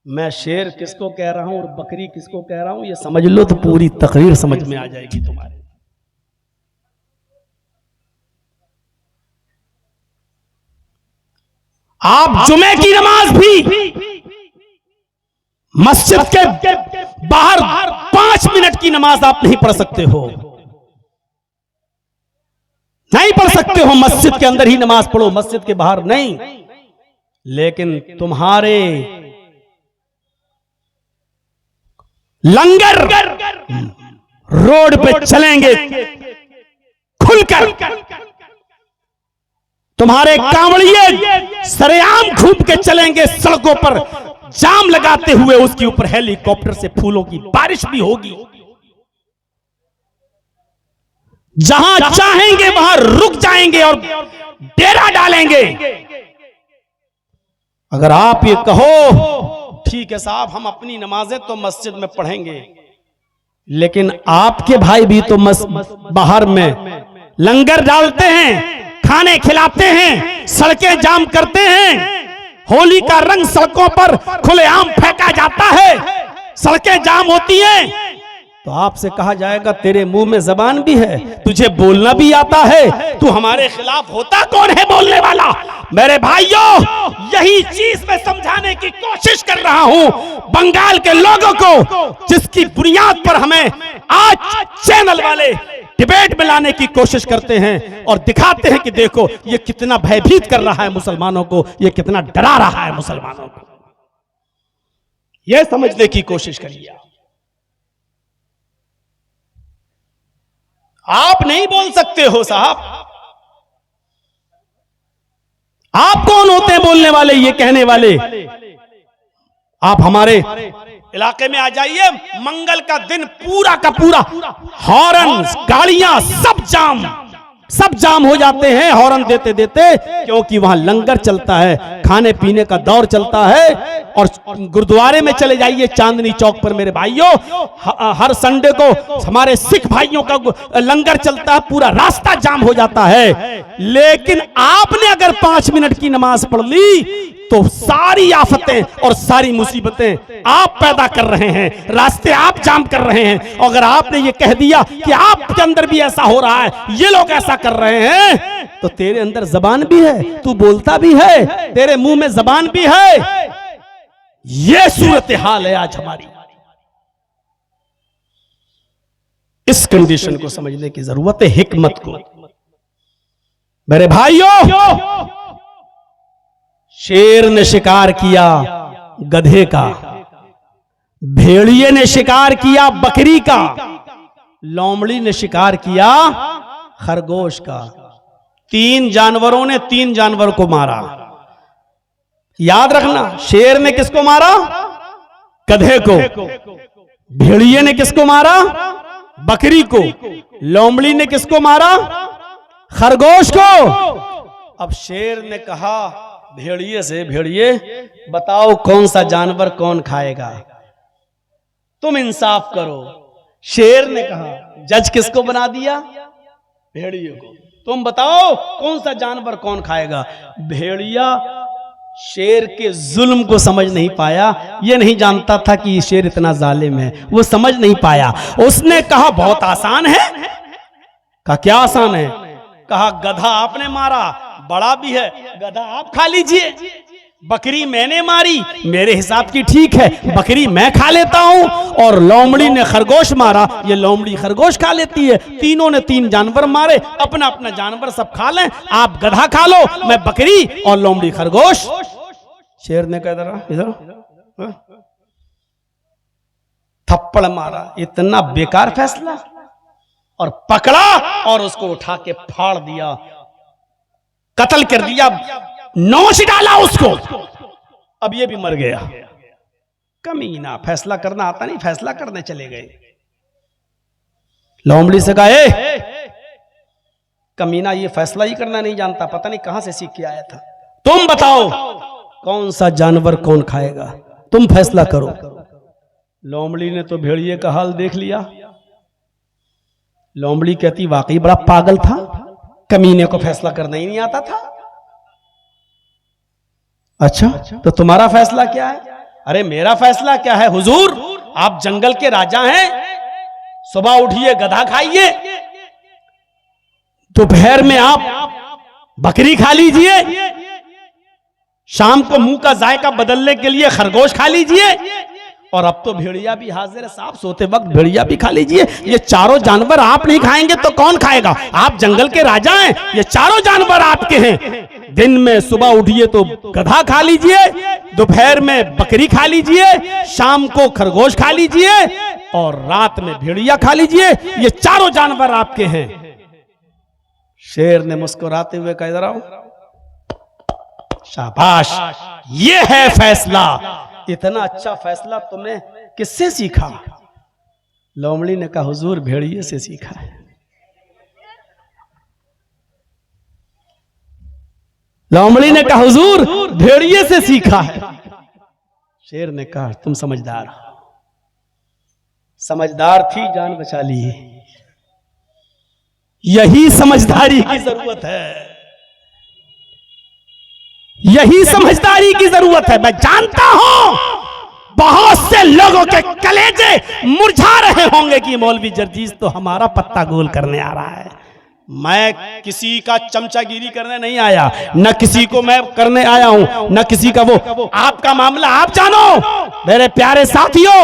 मैं शेर किसको कह रहा हूं और बकरी किसको कह रहा हूं ये समझ लो तो पूरी तकरीर समझ में आ जाएगी तुम्हारे। आप जुमे की नमाज भी मस्जिद के बाहर 5 मिनट की नमाज आप नहीं पढ़ सकते हो, नहीं पढ़ सकते हो। मस्जिद के अंदर ही नमाज पढ़ो, मस्जिद के बाहर नहीं। लेकिन तुम्हारे लंगर रोड पे चलेंगे खुलकर, तुम्हारे कांवड़िए सरेआम घूम के चलेंगे सड़कों पर, जाम लगाते हुए, उसके ऊपर हेलीकॉप्टर से फूलों की बारिश भी होगी। जहां चाहेंगे वहां रुक जाएंगे और डेरा डालेंगे। अगर आप ये कहो ठीक है साहब, हम अपनी नमाजें तो मस्जिद में पढ़ेंगे, लेकिन आपके भाई भी तो बाहर में लंगर डालते हैं, खाने खिलाते हैं, सड़कें जाम करते हैं, होली का रंग सड़कों पर खुलेआम फेंका जाता है, सड़कें जाम होती हैं, तो आपसे कहा जाएगा तेरे मुंह में जबान भी है, तुझे बोलना भी आता है, तू हमारे खिलाफ होता कौन है बोलने वाला? मेरे भाइयों, यही चीज मैं समझाने की कोशिश कर रहा हूं बंगाल के लोगों को, जिसकी बुनियाद पर हमें आज चैनल वाले डिबेट में लाने की कोशिश करते हैं और दिखाते हैं कि देखो ये कितना भयभीत कर रहा है मुसलमानों को, ये कितना डरा रहा है मुसलमानों को। यह समझने की कोशिश करिए। आप नहीं बोल सकते हो साहब, आप कौन होते हैं बोलने वाले, ये कहने वाले? आप हमारे इलाके में आ जाइए, मंगल का दिन पूरा का पूरा हॉर्न, गाड़ियां सब जाम हो जाते हैं हॉर्न देते देते, क्योंकि वहां लंगर चलता है, खाने पीने का दौर चलता है। और गुरुद्वारे में चले जाइए चांदनी चौक पर मेरे भाइयों, हर संडे को हमारे सिख भाइयों का लंगर चलता है, पूरा रास्ता जाम हो जाता है। लेकिन आपने अगर 5 मिनट की नमाज पढ़ ली तो सारी आफतें और सारी मुसीबतें आप पैदा कर रहे हैं, रास्ते आप जाम कर रहे हैं। अगर आपने ये कह दिया कि आपके अंदर भी ऐसा हो रहा है, ये लोग ऐसा कर रहे हैं, तो तेरे अंदर जबान भी है, तू बोलता भी है, तेरे मुंह में जबान भी है। ये सूरत हाल है आज हमारी। इस कंडीशन को समझने की जरूरत है, हिकमत को। मेरे भाइयों, शेर ने शिकार किया गधे का, भेड़िए ने शिकार किया बकरी का, लोमड़ी ने शिकार किया खरगोश का। 3 जानवरों ने 3 जानवर को मारा। याद रखना, शेर ने किसको मारा? गधे को। भेड़िए ने किसको मारा? बकरी को। लोमड़ी ने किसको मारा? खरगोश को। अब शेर ने कहा भेड़िए से, भेड़िए बताओ कौन सा जानवर कौन खाएगा, तुम इंसाफ करो। शेर ने कहा, जज किसको बना दिया? भेड़िए को। तुम बताओ कौन सा जानवर कौन खाएगा। भेड़िया शेर के जुल्म को समझ नहीं पाया, ये नहीं जानता था कि ये शेर इतना जालिम है, वो समझ नहीं पाया। उसने कहा बहुत आसान है। कहा क्या आसान है? कहा गधा आपने मारा, बड़ा भी है, गधा आप खा लीजिए। बकरी मैंने मारी, मेरे हिसाब की ठीक है, बकरी मैं खा लेता हूं। और लोमड़ी ने खरगोश मारा, ये लोमड़ी खरगोश खा लेती है। तीनों ने 3 जानवर मारे, अपना अपना जानवर सब खा लें, आप गधा खा लो, मैं बकरी और लोमड़ी खरगोश। शेर ने कह दरा इधर थप्पड़ मारा, इतना बेकार फैसला, और पकड़ा और उसको उठा के फाड़ दिया, कत्ल कर दिया, नोच डाला उसको। अब ये भी मर गया। कमीना, फैसला करना आता नहीं, फैसला करने चले गए। लोमड़ी से कहा कमीना ये फैसला ही करना नहीं जानता, पता नहीं कहां से सीख के आया था। तुम बताओ कौन सा जानवर कौन खाएगा, तुम फैसला करो। लोमड़ी ने तो भेड़िए का हाल देख लिया। लोमड़ी कहती वाकई बड़ा पागल था, कमीने को फैसला करना ही नहीं आता था। अच्छा तो तुम्हारा फैसला क्या है? अरे मेरा फैसला क्या है हुजूर, आप जंगल के राजा हैं, सुबह उठिए गधा खाइए, दोपहर में आप बकरी खा लीजिए, शाम को मुंह का जायका बदलने के लिए खरगोश खा लीजिए, और अब तो भेड़िया भी हाजिर है साहब, सोते वक्त भेड़िया भी खा लीजिए। ये चारों जानवर आप नहीं खाएंगे तो कौन खाएगा? आप जंगल के राजा हैं, ये चारों जानवर आपके हैं। दिन में सुबह उठिए तो गधा खा लीजिए, दोपहर में बकरी खा लीजिए, शाम को खरगोश खा लीजिए, और रात में भेड़िया खा लीजिए, ये चारों जानवर आपके हैं। शेर ने मुस्कुराते हुए कहा इधर आओ, शाबाश, ये है फैसला। इतना अच्छा फैसला तुमने किससे सीखा? लोमड़ी ने कहा हुजूर भेड़िए से सीखा है। लोमड़ी ने कहा हुजूर भेड़िए से सीखा है। शेर ने कहा तुम समझदार हो। समझदार थी, जान बचा ली। यही समझदारी की जरूरत है, यही समझदारी की जरूरत है। मैं जानता हूं बहुत से लोगों के कलेजे मुरझा रहे होंगे कि मौलवी जर्जीस तो हमारा पत्ता गोल करने आ रहा है। मैं किसी का चमचागिरी करने नहीं आया, न किसी को मैं करने आया हूं, न किसी का वो। आपका मामला आप जानो। मेरे प्यारे साथियों,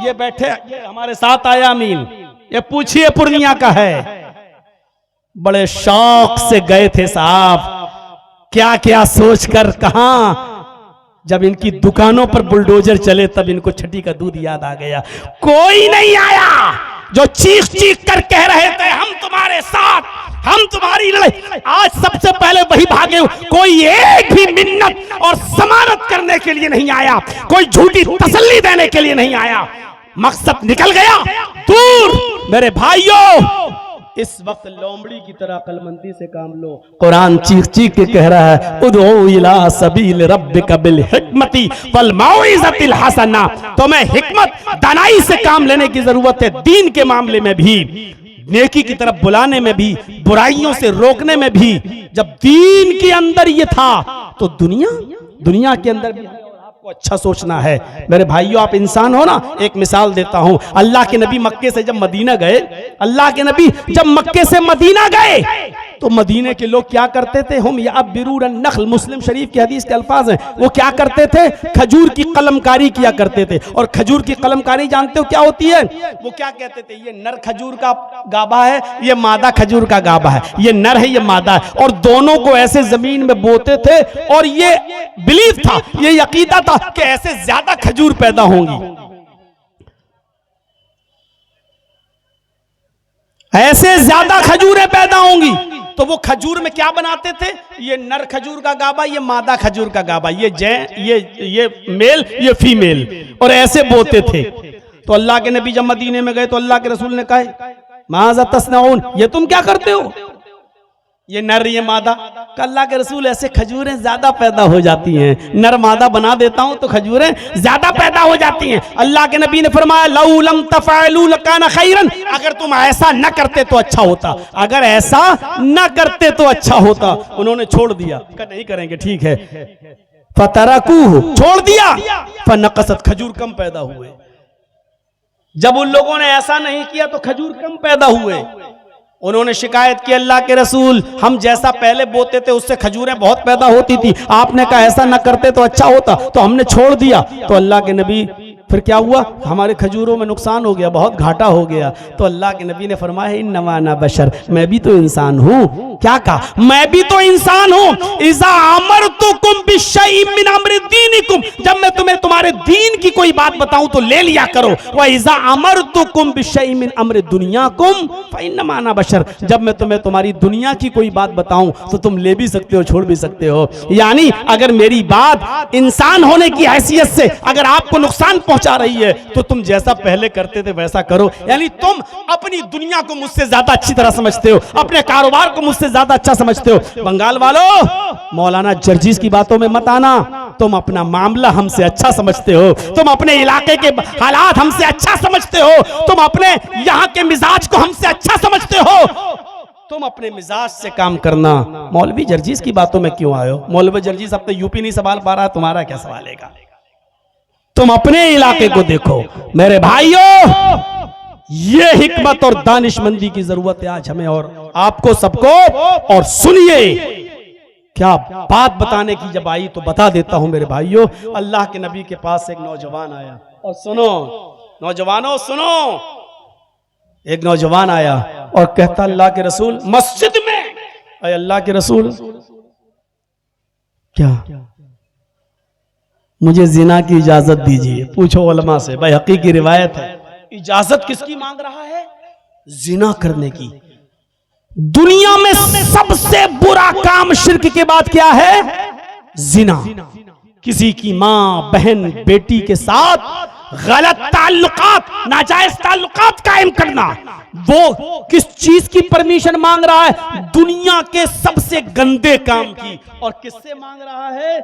ये बैठे, ये हमारे साथ आया अमीन, ये पूछिए पूर्णिया का है, बड़े शौक से गए थे साहब, क्या क्या सोचकर कहां। जब इनकी दुकानों पर बुलडोजर चले तब इनको छठी का दूध याद आ गया। कोई नहीं आया जो चीख चीख कर कह रहे थे हम तुम्हारे साथ, हम तुम्हारी लड़ाई। आज सबसे पहले वही भागे। कोई एक भी मिन्नत और जमानत करने के लिए नहीं आया, कोई झूठी तसल्ली देने के लिए नहीं आया। मकसद निकल गया दूर। मेरे भाइयों, इस वक्त लोमड़ी की तरह अक्लमंदी से काम लो। कुरान चीख चीख के कह रहा है उदउ इला सबील रब्बिका बिल हिकमती वल मौइज़तिल हसना। तुम्हें हिकमत दानाई से काम लेने की जरूरत है, दीन के मामले में भी, नेकी की तरफ बुलाने में भी, बुराइयों से रोकने में भी। जब दीन के अंदर ये था तो दुनिया के अंदर भी आपको अच्छा सोचना है। मेरे भाइयों, आप इंसान हो ना। एक मिसाल देता हूं, अल्लाह के नबी मक्के से जब मदीना गए, अल्लाह के नबी जब मक्के से मदीना गए तो मदीने के लोग क्या करते थे? हम या बिरूरन नखल, मुस्लिम शरीफ की हदीस के अल्फाज हैं। वो क्या करते थे? खजूर की कलमकारी किया करते थे। और खजूर की कलमकारी जानते हो क्या होती है? वो क्या कहते थे? ये नर खजूर का गाबा है, ये मादा खजूर का गाबा है, ये नर है, ये मादा है, और दोनों को ऐसे जमीन में बोते थे। और ये बिलीफ था, ये यकीदा था कि ऐसे ज्यादा खजूर पैदा होंगी, ऐसे ज्यादा खजूरें पैदा होंगी। तो वो खजूर में क्या बनाते थे? ये नर खजूर का गाबा, ये मादा खजूर का गाबा, ये मेल, ये फीमेल, और ऐसे बोते थे। तो अल्लाह के नबी जब मदीने में गए तो अल्लाह के रसूल ने कहा माज़ा तस्नऊन, ये तुम क्या करते हो? ये नर, ये मादा। अल्लाह के रसूल ऐसे खजूरें ज्यादा पैदा हो जाती हैं, नरमादा बना देता हूं तो खजूरें ज्यादा पैदा हो जाती हैं। अल्लाह के नबी ने फरमाया लौ लम तफअलू लकाना खैरन, अगर तुम ऐसा न करते तो अच्छा होता, अगर ऐसा न करते तो अच्छा होता। उन्होंने छोड़ दिया, नहीं करेंगे, ठीक है। फतरकूहु, छोड़ दिया, फनकसत, खजूर कम पैदा हुए। जब उन लोगों ने ऐसा नहीं किया तो खजूर कम पैदा हुए। उन्होंने शिकायत की अल्लाह के रसूल, हम जैसा पहले बोते थे उससे खजूरें बहुत पैदा होती थी, आपने कहा ऐसा न करते तो अच्छा होता, तो हमने छोड़ दिया। तो अल्लाह के नबी, फिर क्या हुआ, हमारे खजूरों में नुकसान हो गया, बहुत घाटा हो गया। तो अल्लाह के नबी ने फरमाया इन्नमा अना बशर, मैं भी तो इंसान हूं। क्या कहा, मैं भी तो इंसान हूं। इज़ा अमरतुकुम बिशैइन मिन अम्रि दीनिकुम, जब मैं तुम्हें तुम्हारे दीन की कोई बात बताऊं तो ले लिया करो। व इज़ा अमरतुकुम बिशैइन मिन अम्रि दुनियाकुम फइन्नमा अना बशर, जब मैं तुम्हें तुम्हारी दुनिया की कोई बात बताऊं तो तुम ले भी सकते हो, छोड़ भी सकते हो। यानी अगर मेरी बात इंसान होने की हैसियत से अगर आपको नुकसान पहुंचा रही है तो तुम जैसा पहले करते थे वैसा करो। यानी तुम अपनी दुनिया को मुझसे ज्यादा अच्छी तरह समझते हो, अपने कारोबार को मुझसे ज्यादा अच्छा समझते हो। बंगाल वालों, मौलाना जर्जीस की बातों में मत आना। तुम अपना मामला हमसे अच्छा समझते हो, तुम अपने इलाके के हालात हमसे अच्छा समझते हो, तुम अपने यहाँ के मिजाज को हमसे अच्छा समझते हो। तुम अपने मिजाज से काम करना। मौलवी जर्जीस की बातों में क्यों आए हो? मौलवी जर्जीस अब तो यूपी नहीं संभाल पा रहा, तुम्हारा क्या सवाल है? तुम अपने इलाके को देखो। मेरे भाइयों, ये हिकमत और दानिशमंदी की जरूरत है आज हमें और आपको सबको। और सुनिए, क्या बात बताने की जब आई तो बता देता हूं मेरे भाइयों। अल्लाह के नबी के पास एक नौजवान आया, और सुनो नौजवानों सुनो, एक नौजवान आया और कहता अल्लाह के रसूल मस्जिद में, अरे अल्लाह के रसूल क्या मुझे जिना की इजाजत दीजिए। पूछो उलमा से, भाई हकीकी की रिवायत है, इजाजत किसकी मांग रहा है? जिना करने की। दुनिया में सबसे बुरा काम शिर्क के बाद क्या है? जिना। किसी की मां, बहन, बेटी के साथ गलत ताल्लुकात, नाजायज ताल्लुकात कायम करना। वो किस चीज की परमिशन मांग रहा है? दुनिया के सबसे गंदे काम की। और किससे मांग रहा है?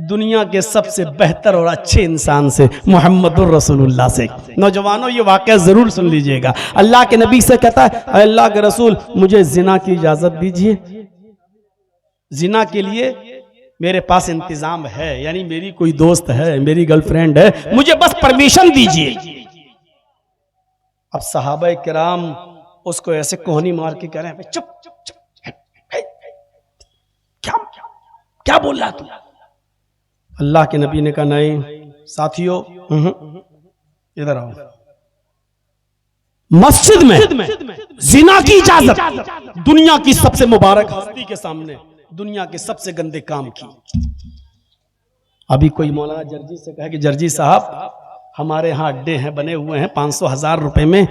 दुनिया के सबसे बेहतर और अच्छे इंसान से, मुहम्मदुर रसूलुल्लाह से। नौजवानों, ये वाकया जरूर सुन लीजिएगा। अल्लाह के नबी से कहता है अल्लाह के रसूल मुझे जिना की इजाजत दीजिए। जिना के लिए मेरे पास इंतजाम है, यानी मेरी कोई दोस्त है, मेरी गर्लफ्रेंड है, मुझे बस परमिशन दीजिए। अब सहाबा किराम उसको ऐसे कोहनी मार के कह रहे हैं चुप चुप चुप, क्या क्या बोल रहा तू? अल्लाह के नबी ने कहा नहीं साथियों, इधर आओ। मस्जिद में जिना की इजाजत दुनिया की सबसे मुबारक हस्ती के सामने, दुनिया के सबसे गंदे काम की। अभी कोई मौलाना जर्जी से कहे कि जर्जी साहब हमारे यहाँ अड्डे हैं, बने हुए हैं 500,000 रुपए में,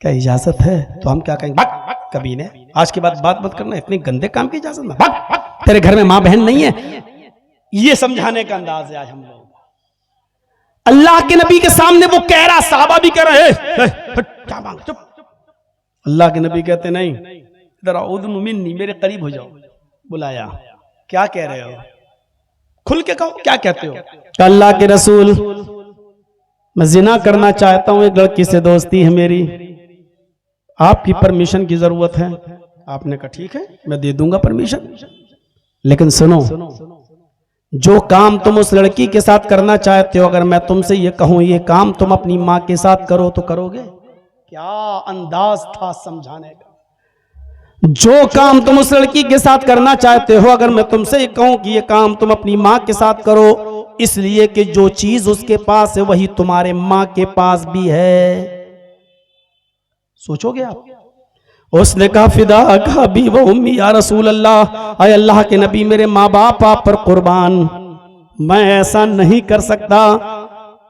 क्या इजाजत है? तो हम क्या कहेंगे? भाग कभी ने, आज के बाद बात मत करना, इतने गंदे काम की इजाजत ना, भाग, तेरे घर में माँ बहन नहीं है। ये समझाने का अंदाज है आज हम लोग। अल्लाह के नबी के सामने वो कह रहा, साहबा भी कह रहे हैं क्या मांग, चुप। अल्लाह के नबी कहते नहीं, इधर आओ, उदनु मिन्नी, मेरे करीब हो जाओ। बुलाया, क्या कह रहे हो? खुल के कहो, क्या कहते हो? अल्लाह के रसूल मैं जिना करना चाहता हूं, एक लड़की से दोस्ती है मेरी, आपकी परमिशन की जरूरत है। आपने कहा ठीक है मैं दे दूंगा परमिशन, लेकिन सुनो, जो काम तुम उस लड़की के साथ करना चाहते हो, अगर मैं तुमसे ये कहूं ये काम तुम अपनी माँ के साथ करो तो करोगे? क्या अंदाज था समझाने का। जो काम तुम उस लड़की के साथ करना चाहते हो, अगर मैं तुमसे ये कहूं कि ये काम तुम अपनी माँ के साथ करो, इसलिए कि जो चीज उसके पास है वही तुम्हारे माँ के पास भी है। सोचोगे आप? उसने कहा फिदा का भी वो उम्मी या रसूल अल्लाह, अय अल्लाह के नबी मेरे माँ बाप आप पर कुर्बान, मैं ऐसा नहीं कर सकता।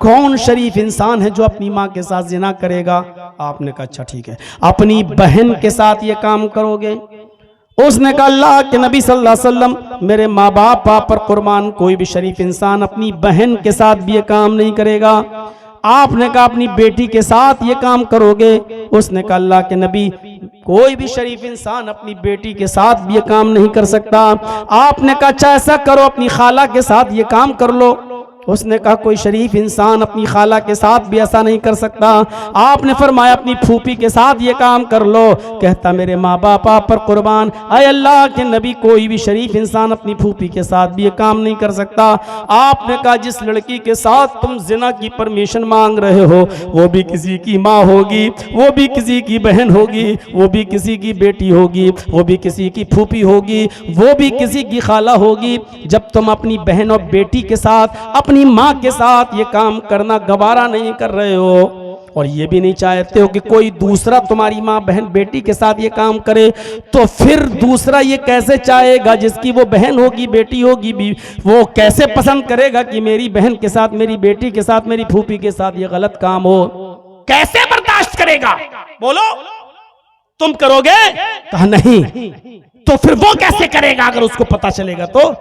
कौन शरीफ इंसान है जो अपनी माँ के साथ जिना करेगा? आपने कहा अच्छा ठीक है, अपनी बहन के साथ ये काम करोगे? उसने कहा अल्लाह के नबी सल्लल्लाहु अलैहि वसल्लम मेरे माँ बाप आप पर कुर्बान, कोई भी शरीफ इंसान अपनी बहन के साथ भी ये काम नहीं करेगा। आपने कहा अपनी बेटी के साथ ये काम करोगे? उसने कहा अल्लाह के नबी कोई भी शरीफ इंसान अपनी बेटी के साथ भी ये काम नहीं कर सकता। आपने कहा अच्छा ऐसा करो, अपनी खाला के साथ ये काम कर लो। उसने कहा कोई शरीफ इंसान अपनी खाला के साथ भी ऐसा नहीं कर सकता। आपने फरमाया अपनी फूफी के साथ ये काम कर लो। कहता मेरे माँ बाप आप पर कुर्बान, आए अल्लाह के नबी, कोई भी शरीफ इंसान अपनी फूफी के साथ भी ये काम नहीं कर सकता। आपने कहा जिस लड़की के साथ तुम जिना की परमिशन मांग रहे हो वो भी किसी की माँ होगी, वो भी किसी की बहन होगी, वो भी किसी की बेटी होगी, वो भी किसी की फूफी होगी, वो भी किसी की खाला होगी। जब तुम अपनी बहन और बेटी के साथ अपनी माँ के साथ ये काम करना गवारा नहीं कर रहे हो और ये भी नहीं चाहते हो कि कोई दूसरा तुम्हारी माँ बहन बेटी के साथ ये काम करे, तो फिर दूसरा ये कैसे चाहेगा जिसकी वो बहन होगी बेटी होगी भी, वो कैसे पसंद करेगा कि मेरी बहन के साथ मेरी बेटी के साथ मेरी फूफी के साथ ये गलत काम हो? कैसे बर्दाश्त करेगा? बोलो तुम करोगे? कहा नहीं। तो फिर वो कैसे करेगा अगर उसको पता चलेगा तो?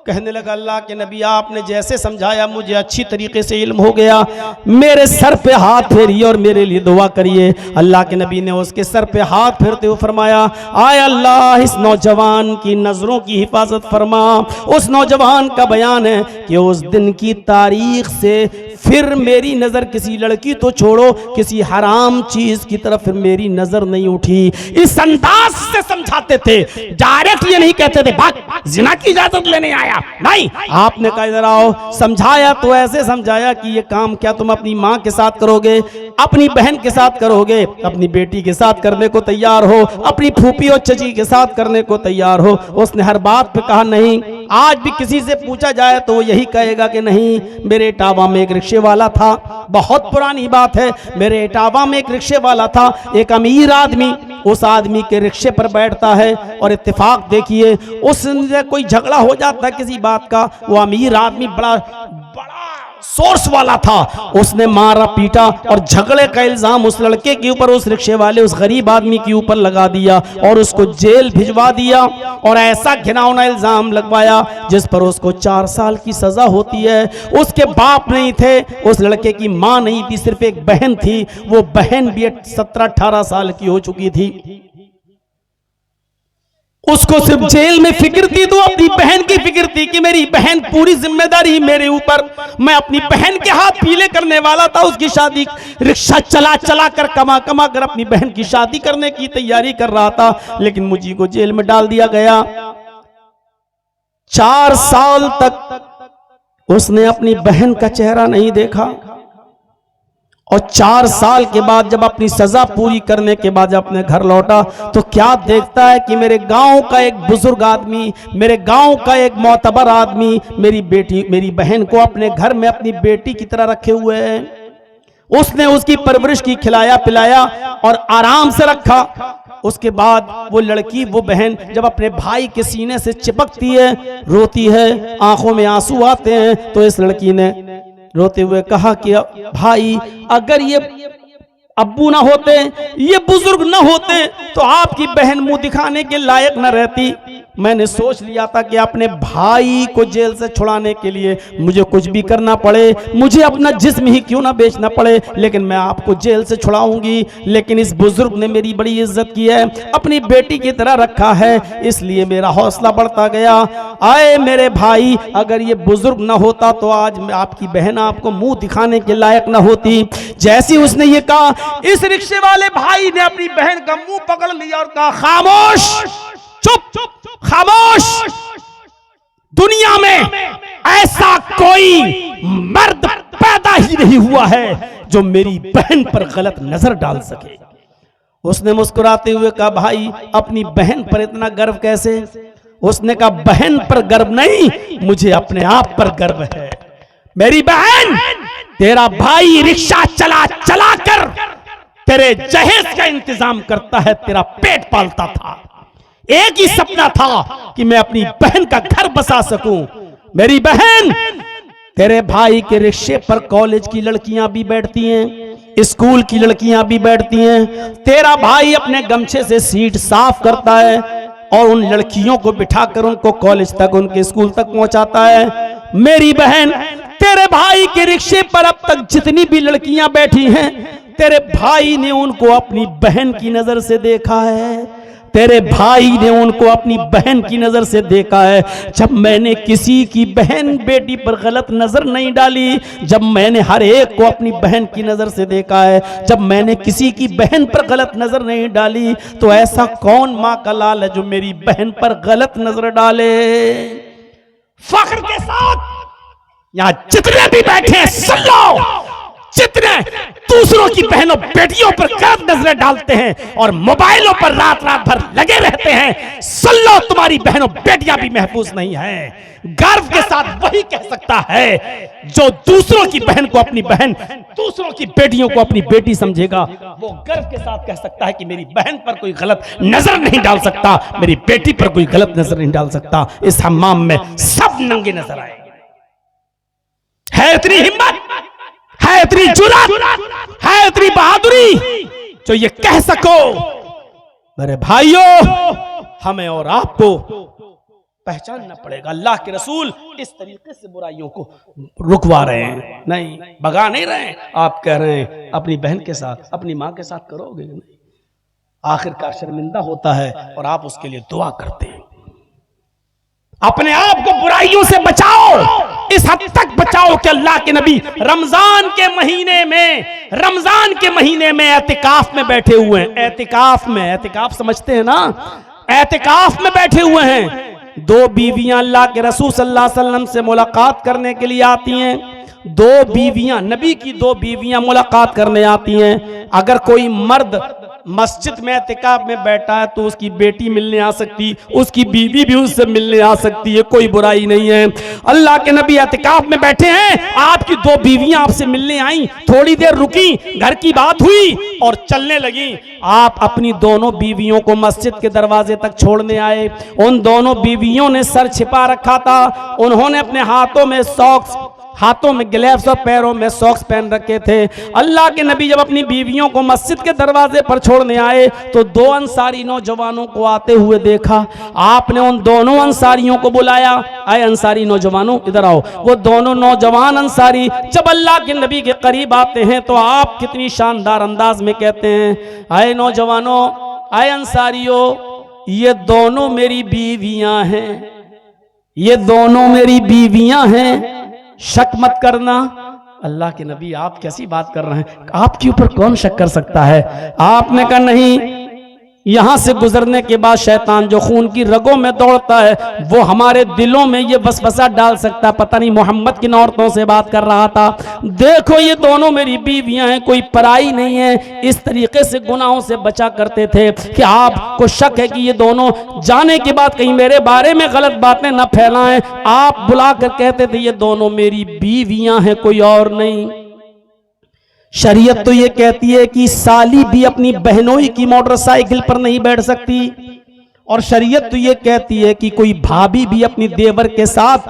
कहने लगा अल्लाह के नबी आपने जैसे समझाया मुझे अच्छी तरीके से इल्म हो गया, मेरे सर पे हाथ फेरिए और मेरे लिए दुआ करिए। अल्लाह के नबी ने उसके सर पे हाथ फेरते हुए फरमाया आए अल्लाह इस नौजवान की नजरों की हिफाजत फरमा। उस नौजवान का बयान है कि उस दिन की तारीख से फिर मेरी नजर किसी लड़की तो छोड़ो किसी हराम चीज की तरफ फिर मेरी नजर नहीं उठी। इस अंदाज से समझाते थे, डायरेक्ट ये नहीं कहते थे भाग जिना की इजाजत लेने आया, नहीं। आपने कहा इधर आओ, समझाया तो ऐसे समझाया कि ये काम क्या तुम अपनी माँ के साथ करोगे, अपनी बहन के साथ करोगे, अपनी बेटी के साथ करने को तैयार हो, अपनी फूफी और चची के साथ करने को तैयार हो। उसने हर बात पे कहा नहीं। आज भी किसी से पूछा जाए तो वो यही कहेगा कि नहीं, मेरे इटावा में एक रिक्शे वाला था, बहुत पुरानी बात है, मेरे इटावा में एक रिक्शे वाला था, एक अमीर आदमी उस आदमी के रिक्शे पर बैठता है और इत्तेफाक देखिए उससे कोई झगड़ा हो जाता है किसी बात का, वो अमीर आदमी बड़ा सोर्स वाला था, उसने मारा पीटा और झगड़े का इल्जाम उस लड़के के ऊपर, उस रिक्शे वाले उस गरीब आदमी के ऊपर लगा दिया और उसको जेल भिजवा दिया और ऐसा घिनौना इल्जाम लगवाया जिस पर उसको 4 साल की सजा होती है। उसके बाप नहीं थे, उस लड़के की माँ नहीं थी, सिर्फ एक बहन थी, वो बहन भी 17-18 साल की हो चुकी थी। उसको सिर्फ जेल में फिक्र थी तो अपनी बहन की फिक्र थी कि मेरी बहन पूरी जिम्मेदारी मेरे ऊपर, मैं अपनी बहन के हाथ पीले करने वाला था, उसकी शादी रिक्शा चला चला कर कमा कमा कर अपनी बहन की शादी करने की तैयारी कर रहा था, लेकिन मुझे को जेल में डाल दिया गया। 4 साल तक उसने अपनी बहन का चेहरा नहीं देखा और 4 साल के बाद जब अपनी सजा पूरी करने के बाद जब अपने घर लौटा तो क्या देखता है कि मेरे गांव का एक बुजुर्ग आदमी, मेरे गांव का एक मोतबर आदमी मेरी बहन को अपने घर में अपनी बेटी की तरह रखे हुए हैं। उसने उसकी परवरिश की, खिलाया पिलाया और आराम से रखा। उसके बाद वो लड़की, वो बहन जब अपने भाई के सीने से चिपकती है, रोती है, आंखों में आंसू आते हैं, तो इस लड़की ने रोते हुए कहा कि भाई अगर ये अब्बू ना होते, ये बुजुर्ग ना होते तो आपकी बहन मुंह दिखाने के लायक न रहती। मैंने सोच लिया था कि अपने भाई को जेल से छुड़ाने के लिए मुझे कुछ भी करना पड़े, मुझे अपना जिस्म ही क्यों ना बेचना पड़े, लेकिन मैं आपको जेल से छुड़ाऊंगी। लेकिन इस बुजुर्ग ने मेरी बड़ी इज्जत की है, अपनी बेटी की तरह रखा है, इसलिए मेरा हौसला बढ़ता गया। आए मेरे भाई, अगर ये बुजुर्ग ना होता तो आज आपकी बहन आपको मुंह दिखाने के लायक ना होती। जैसे उसने ये कहा, इस रिक्शे वाले भाई ने अपनी बहन का मुंह पकड़ लिया और कहा खामोश, चुप, खामोश। दुनिया में ऐसा कोई मर्द पैदा ही नहीं हुआ है जो मेरी बहन पर गलत नजर डाल सके। उसने मुस्कुराते हुए कहा भाई अपनी बहन पर इतना गर्व कैसे? उसने कहा बहन पर गर्व नहीं, मुझे अपने आप पर गर्व है। मेरी बहन, तेरा भाई रिक्शा चला चला कर तेरे जहेज का इंतजाम करता है, तेरा पेट पालता था। एक ही सपना था कि मैं अपनी बहन का घर बसा सकूं। मेरी बहन, तेरे भाई के रिक्शे पर कॉलेज की लड़कियां भी बैठती हैं, स्कूल की लड़कियां भी बैठती हैं। तेरा भाई अपने गमछे से सीट साफ करता है और उन लड़कियों को बिठाकर उनको कॉलेज तक, उनके स्कूल तक पहुंचाता है। मेरी बहन, तेरे भाई के रिक्शे पर अब तक जितनी भी लड़कियां बैठी हैं तेरे भाई ने उनको अपनी बहन की नजर से देखा है, तेरे भाई ने उनको अपनी बहन की नजर से देखा है। जब मैंने किसी की बहन बेटी पर गलत नजर नहीं डाली, जब मैंने हर एक को अपनी बहन की नजर से देखा है, जब मैंने किसी की बहन पर गलत नजर नहीं डाली, तो ऐसा कौन माँ का लाल है जो मेरी बहन पर गलत नजर डाले। फख्र के साथ यहां जितने भी बैठे हैं सुन लो, जितने दूसरों की बहनों बेटियों पर गलत नजरें डालते हैं और मोबाइलों पर रात रात भर लगे रहते हैं, सुन लो तुम्हारी बहनों बेटियां भी महफूज नहीं है। गर्व के साथ वही कह सकता है जो दूसरों की बहन को अपनी बहन, दूसरों की बेटियों को अपनी बेटी समझेगा, वो गर्व के साथ कह सकता है कि मेरी बहन पर कोई गलत नजर नहीं डाल सकता, मेरी बेटी पर कोई गलत नजर नहीं डाल सकता। इस हम्माम में सब नंगे नजर आएंगे। है इतनी हिम्मत, है इतनी जुर्रत, है इतनी बहादुरी जो ये कह सको मेरे भाइयों हमें और आपको पहचानना पड़ेगा। अल्लाह के रसूल इस तरीके से बुराइयों को रुकवा रहे हैं, नहीं भगा नहीं रहे हैं। आप कह रहे हैं अपनी बहन के साथ, अपनी मां के साथ करोगे नहीं, आखिरकार शर्मिंदा होता है और आप उसके लिए दुआ करते हैं। अपने आप को बुराइयों से बचाओ, इस हद तक बचाओ कि अल्लाह के नबी रमजान के महीने में एतिकाफ में बैठे हुए हैं। एतिकाफ में, एतिकाफ समझते हैं ना, एतिकाफ में बैठे हुए हैं। दो बीवियां अल्लाह के रसूल सल्लल्लाहु अलैहि वसल्लम से मुलाकात करने के लिए आती हैं। दो बीवियां, नबी की दो बीवियां मुलाकात करने आती हैं। अगर कोई मर्द मस्जिद में एतिकाफ में बैठा है तो उसकी बेटी मिलने आ सकती, उसकी बीवी भी उससे मिलने आ सकती है, कोई बुराई नहीं है। अल्लाह के नबी एतिकाफ में बैठे हैं, आपकी दो बीवियां आपसे मिलने आई, थोड़ी देर रुकी, घर की बात हुई और चलने लगी। आप अपनी दोनों बीवियों को मस्जिद के दरवाजे तक छोड़ने आए। उन दोनों बीवियों ने सर छिपा रखा था, उन्होंने अपने हाथों में सॉक्स, हाथों में ग्लव्स और पैरों में सॉक्स पहन रखे थे। अल्लाह के नबी जब अपनी बीवियों को मस्जिद के दरवाजे पर छोड़ने आए तो दो अंसारी नौजवानों को आते हुए देखा। आपने उन दोनों अंसारियों को बुलाया, आए अंसारी नौजवानों इधर आओ। वो दोनों नौजवान अंसारी जब अल्लाह के नबी के करीब आते हैं तो आप कितनी शानदार अंदाज में कहते हैं, आए नौजवानों, आए अंसारियों, ये दोनों मेरी बीवियां हैं, ये दोनों मेरी बीवियां हैं, शक मत करना। अल्लाह के नबी आप कैसी बात कर रहे हैं, आपके ऊपर कौन शक कर सकता है। आपने कहा नहीं, यहां से गुजरने के बाद शैतान जो खून की रगों में दौड़ता है वो हमारे दिलों में ये वसवसा डाल सकता। पता नहीं मोहम्मद किन औरतों से बात कर रहा था। देखो ये दोनों मेरी बीवियां हैं, कोई पराई नहीं है। इस तरीके से गुनाहों से बचा करते थे कि आपको शक है कि ये दोनों जाने के बाद कहीं मेरे बारे में गलत बातें न फैलाएं। आप बुलाकर कहते थे ये दोनों मेरी बीवियां हैं, कोई और नहीं। शरीयत तो ये कहती है कि साली भी अपनी बहनोई की मोटरसाइकिल पर नहीं बैठ सकती, और शरीयत तो ये कहती है कि कोई भाभी भी अपनी देवर के साथ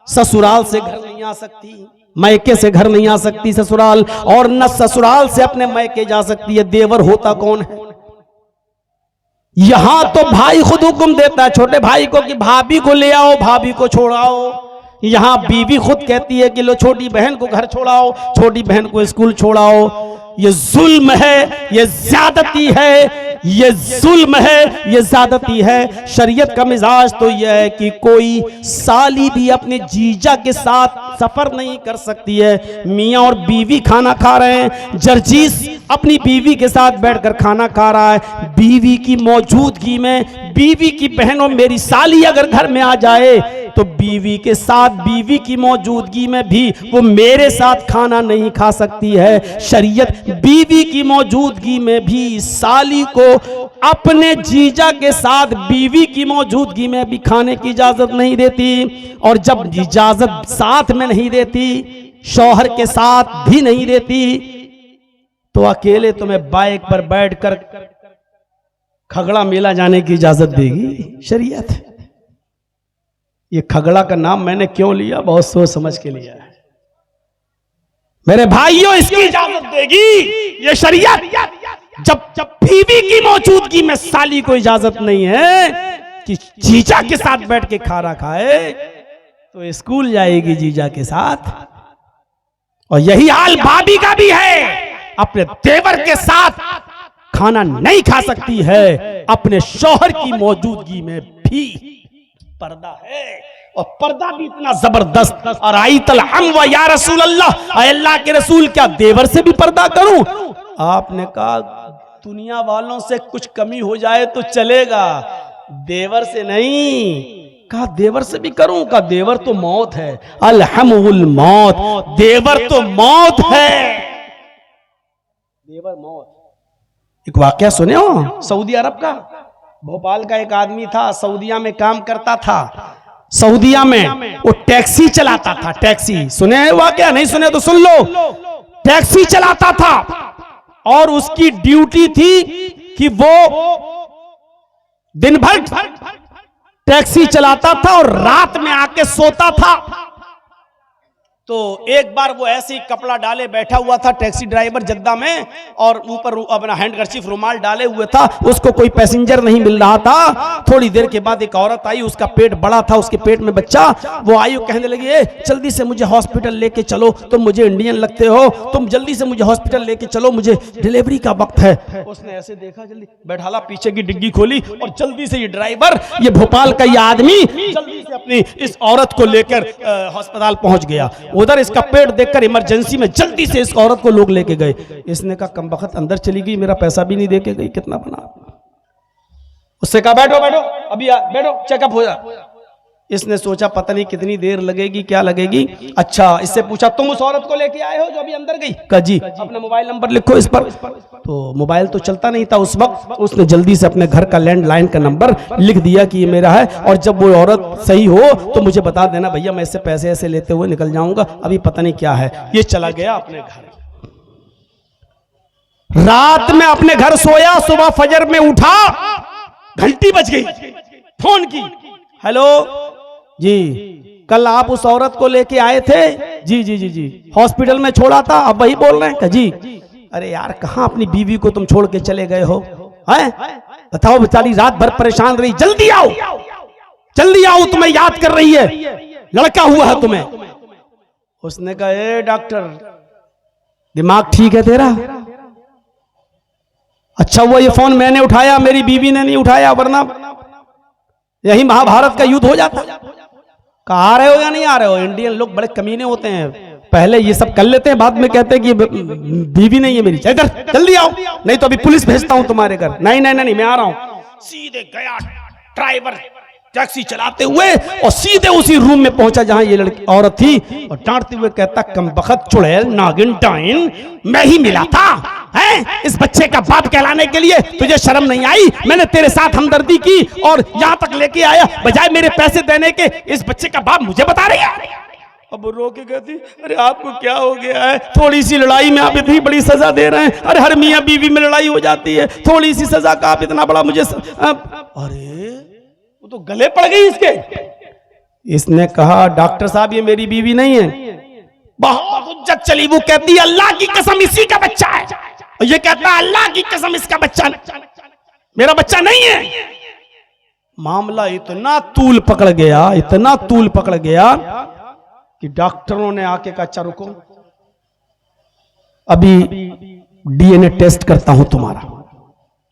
ससुराल से घर नहीं आ सकती, मैके से घर नहीं आ सकती ससुराल, और न ससुराल से अपने मैके जा सकती है। देवर होता कौन है? यहां तो भाई खुद हुक्म देता है छोटे भाई को कि भाभी को ले आओ, भाभी को छोड़ाओ। यहां बीवी खुद कहती है कि लो छोटी बहन को घर छोड़ाओ, छोटी बहन को स्कूल छोड़ाओ। ये जुल्म है, ये ज्यादती है, ये जुल्म है, ये ज्यादती है। शरीयत का मिजाज तो यह है कि कोई साली भी अपने जीजा के साथ सफर नहीं कर सकती है। मियाँ और बीवी खाना खा रहे हैं, जर्जीस अपनी बीवी के साथ बैठकर खाना खा रहा है, बीवी की मौजूदगी में बीवी की बहनों मेरी साली अगर घर में आ जाए तो बीवी के साथ बीवी की मौजूदगी में भी वो मेरे साथ खाना नहीं खा सकती है। शरीयत बीवी की मौजूदगी में भी साली को अपने जीजा के साथ बीवी की मौजूदगी में भी खाने की इजाजत नहीं देती, और जब इजाजत साथ में नहीं देती, शौहर के साथ भी नहीं देती, तो अकेले तुम्हें बाइक पर बैठकर खगड़ा मेला जाने की इजाजत देगी शरीयत। ये खगड़ा का नाम मैंने क्यों लिया, बहुत सोच समझ के लिया है मेरे भाइयों, इसकी इजाजत देगी ये शरीयत। जब बीवी की मौजूदगी में साली को इजाजत नहीं है कि जीजा के साथ बैठ के खाना खाए, तो स्कूल जाएगी जीजा के साथ। और यही हाल भाभी का भी है। अपने देवर के साथ खाना नहीं खा सकती है, अपने शौहर की मौजूदगी में भी पर्दा है, और पर्दा भी इतना जबरदस्त। और आई तल हम व या रसूल अल्लाह, अल्लाह के रसूल क्या देवर से भी पर्दा करूं? आपने कहा दुनिया वालों से कुछ कमी हो जाए तो चलेगा, देवर से नहीं। कहा देवर से भी करूं? कहा देवर तो मौत है, अलहमुल मौत, देवर तो मौत है, देवर मौत। एक वाकया सुने हो सऊदी अरब का? भोपाल का एक आदमी था, सऊदिया में काम करता था। सऊदिया में वो टैक्सी चलाता था। टैक्सी सुने हैं वाकया? नहीं सुने तो सुन लो। टैक्सी चलाता था और उसकी ड्यूटी थी कि वो दिन भर टैक्सी चलाता था और रात में आके सोता था। तो एक बार वो ऐसे ही कपड़ा डाले बैठा हुआ था टैक्सी ड्राइवर जद्दा में, और ऊपर अपना हैंडकरचीफ रुमाल डाले हुए था। उसको कोई पैसेंजर नहीं मिल रहा था। थोड़ी देर के बाद एक औरत आई, उसका पेट बड़ा था, उसके पेट में बच्चा। वो आई और कहने लगी, ए जल्दी से मुझे हॉस्पिटल लेके चलो, तुम मुझे इंडियन लगते हो, तुम जल्दी से मुझे हॉस्पिटल लेके चलो, मुझे डिलीवरी का वक्त है। उसने ऐसे देखा, जल्दी बैठाला, पीछे की डिग्गी खोली और जल्दी से ये ड्राइवर, ये भोपाल का ये आदमी जल्दी से अपनी इस औरत को लेकर अस्पताल पहुंच गया। उधर इसका पेट देखकर इमरजेंसी में जल्दी से इस औरत को लोग लेके गए। इसने कहा कमबख्त अंदर चली गई, मेरा पैसा भी नहीं देके गई, कितना बना। उससे कहा बैठो बैठो, अभी बैठो, चेकअप हो जा। इसने सोचा पता नहीं कितनी देर लगेगी, क्या लगेगी। अच्छा, इससे पूछा तुम उस औरत को लेके आए हो जो अभी अंदर गई? कहा जी। अपना मोबाइल नंबर लिखो इस पर। तो मोबाइल तो चलता नहीं था उस वक्त। उसने जल्दी से अपने घर का लैंडलाइन का नंबर लिख दिया कि ये मेरा है, और जब वो औरत सही हो तो मुझे बता देना भैया, मैं इससे पैसे ऐसे लेते हुए निकल जाऊंगा, अभी पता नहीं क्या है। ये चला गया अपने घर। रात में अपने घर सोया, सुबह फजर में उठा, घंटी बज गई, फोन की, हेलो जी, कल आप उस औरत को लेके आए थे? जी जी जी जी, हॉस्पिटल में छोड़ा था, अब वही बोल रहे हैं? जी। अरे यार, कहां अपनी बीवी को तुम छोड़ के चले गए हो? हैं? बताओ, बेचारी रात भर परेशान रही, जल्दी आओ, जल्दी आओ, तुम्हें याद कर रही है, लड़का हुआ है तुम्हें। उसने कहा, ए डॉक्टर, दिमाग ठीक है तेरा? अच्छा हुआ ये फोन मैंने उठाया, मेरी बीवी ने नहीं उठाया, वरना यही महाभारत का युद्ध हो जाता। आ रहे हो या नहीं आ रहे हो? इंडियन लोग बड़े कमीने होते हैं, पहले ये सब कर लेते हैं, बाद में कहते हैं कि बीवी नहीं है मेरी, इधर जल्दी आओ, नहीं तो अभी पुलिस भेजता हूं तुम्हारे घर। नहीं नहीं नहीं, मैं आ रहा हूं। सीधे गया ड्राइवर टैक्सी चलाते हुए और सीधे उसी रूम में पहुंचा जहां ये लड़की औरत थी, और डांटते हुए कहता, कमबख्त चुड़ैल नागिन डाइन, मैं ही मिला था हैं इस बच्चे का बाप कहलाने के लिए, तुझे शर्म नहीं आई? मैंने तेरे साथ हमदर्दी की और यहां तक लेके आया, बजाय मेरे पैसे देने के इस बच्चे का बाप मुझे बता रही है। अब वो रो के कहती, अरे आपको क्या हो गया है? थोड़ी सी लड़ाई में आप इतनी बड़ी सजा दे रहे हैं। अरे हर मियां बीवी में लड़ाई हो जाती है, थोड़ी सी सजा का आप इतना बड़ा मुझे अरे वो तो गले पड़ गई इसके। इसने कहा, डॉक्टर साहब ये मेरी बीवी नहीं है। बहुत हुज्जत चली, वो कहती है अल्लाह की कसम इसी का बच्चा है, और ये कहता है अल्लाह की कसम इसका बच्चा मेरा बच्चा नहीं है। मामला इतना तूल पकड़ गया, इतना तूल पकड़ गया कि डॉक्टरों ने आके कहा, अच्छा रुको, अभी डीएनए टेस्ट करता हूं तुम्हारा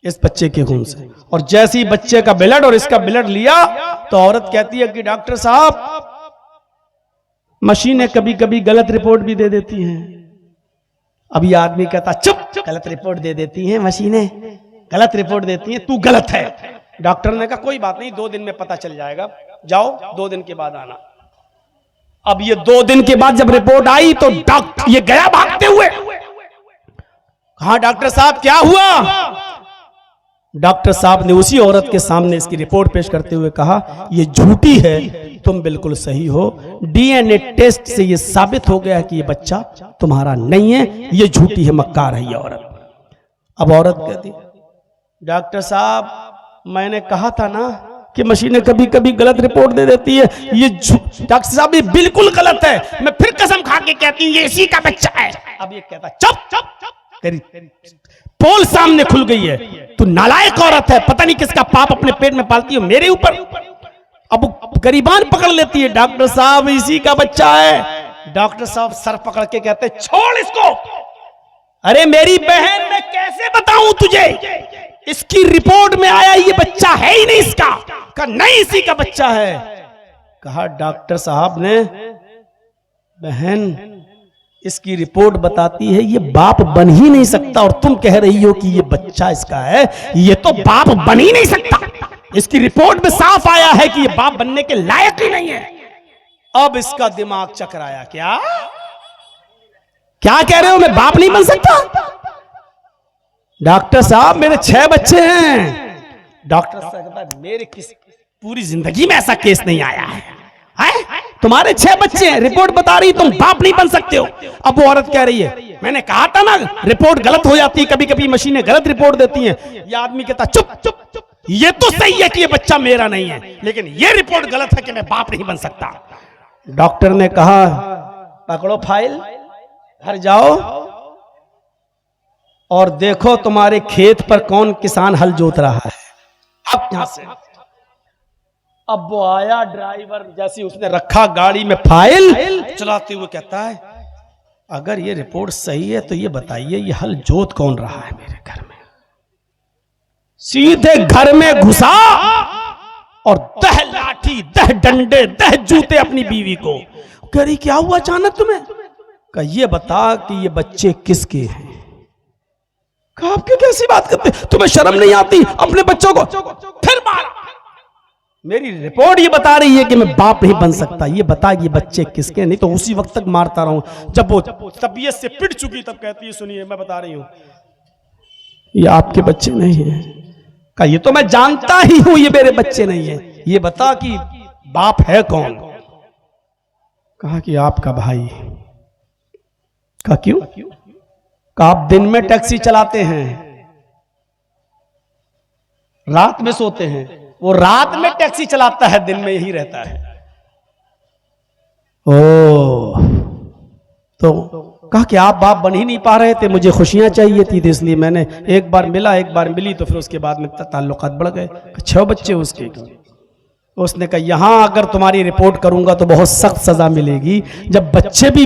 इस बच्चे के खून से। और जैसे ही बच्चे का ब्लड और इसका ब्लड लिया तो औरत कहती है कि डॉक्टर साहब, मशीनें कभी कभी गलत रिपोर्ट भी दे देती हैं। अभी आदमी कहता, चुप, गलत रिपोर्ट दे देती हैं मशीनें, गलत रिपोर्ट देती हैं, तू गलत है। डॉक्टर ने कहा कोई बात नहीं, 2 दिन में पता चल जाएगा, जाओ 2 दिन के बाद आना। अब ये 2 दिन के बाद जब रिपोर्ट आई तो डॉक्टर ये गया भागते हुए, कहा डॉक्टर साहब क्या हुआ? डॉक्टर साहब ने उसी औरत के सामने इसकी रिपोर्ट पेश करते हुए कहा, ये झूठी है, तुम बिल्कुल सही हो, डीएनए टेस्ट से ये साबित हो गया कि ये बच्चा तुम्हारा नहीं है, ये झूठी है, मक्कार है ये औरत। अब औरत कहती, डॉक्टर साहब मैंने कहा था ना कि मशीनें कभी कभी गलत रिपोर्ट दे देती है, ये डॉक्टर साहब ये बिल्कुल गलत है, मैं फिर कसम खा के कहती हूँ ये इसी का बच्चा है। अब ये कहता, चुप चुप चुप, तेरी पोल सामने खुल गई है, तू नालायक औरत है, पता नहीं किसका पाप अपने पेट में पालती हो मेरे ऊपर। अब गरीबान पकड़ लेती है, डॉक्टर साहब इसी का बच्चा है। डॉक्टर साहब सर पकड़ के कहते, छोड़ इसको, अरे मेरी बहन, मैं कैसे बताऊं तुझे, इसकी रिपोर्ट में आया ये बच्चा है ही नहीं इसका। कहा नहीं, इसी का बच्चा है। कहा डॉक्टर साहब ने, बहन इसकी रिपोर्ट बताती है ये बाप बन ही नहीं सकता, और तुम कह रही हो कि ये बच्चा इसका है, ये तो बाप बन ही नहीं सकता। इसकी रिपोर्ट में साफ आया है कि ये बाप बनने के लायक ही नहीं है। अब इसका दिमाग चकराया। क्या क्या कह रहे हो, मैं बाप नहीं बन सकता? डॉक्टर साहब मेरे 6 बच्चे हैं। डॉक्टर साहब मेरे पूरी जिंदगी में ऐसा केस नहीं आया है, तुम्हारे 6 बच्चे हैं, रिपोर्ट बता रही तुम बाप नहीं बन सकते हो। अब वो औरत कह रही है, मैंने कहा था ना रिपोर्ट गलत हो जाती है, कभी कभी मशीनें गलत रिपोर्ट देती हैं। ये आदमी कहता चुप चुप चुप, ये तो सही है कि ये बच्चा मेरा नहीं है, लेकिन ये रिपोर्ट गलत है कि मैं बाप नहीं बन सकता। डॉक्टर ने कहा पकड़ो फाइल, घर जाओ और देखो तुम्हारे खेत पर कौन किसान हल जोत रहा है। अब यहां से अब वो आया ड्राइवर, जैसे उसने रखा गाड़ी में फाइल, चलाते हुए कहता है अगर ये रिपोर्ट सही है तो ये बताइए ये हल जोत कौन रहा है मेरे घर में। सीधे घर में घुसा और 10 लाठी 10 डंडे 10 जूते अपनी बीवी को। कह रही क्या हुआ अचानक तुम्हें? कहा ये बता कि ये बच्चे किसके हैं। कहा आप क्यों कैसी बात करते, तुम्हें शर्म नहीं आती अपने बच्चों को? फिर मारा। मेरी रिपोर्ट ये बता रही है कि मैं बाप नहीं बन सकता, ये बता ये बच्चे किसके। नहीं तो उसी वक्त तक मारता रहूं। जब वो तबीयत से पिट चुकी तब कहती है सुनिए मैं बता रही हूं ये आपके बच्चे नहीं है। कहा ये तो मैं जानता ही हूं ये मेरे बच्चे नहीं है, ये बता कि बाप है कौन। कहा कि आपका भाई। कहा क्यों? कहा आप दिन में टैक्सी चलाते हैं, रात में सोते हैं। वो रात में टैक्सी चलाता है, दिन में यही रहता है। ओ तो कहा कि आप बाप बन ही नहीं पा रहे थे, मुझे खुशियां चाहिए थी तो इसलिए मैंने एक बार मिली तो फिर उसके बाद में ताल्लुकात बढ़ गए। 6 बच्चे उसके। उसने कहा यहां अगर तुम्हारी रिपोर्ट करूंगा तो बहुत सख्त सजा मिलेगी, जब बच्चे भी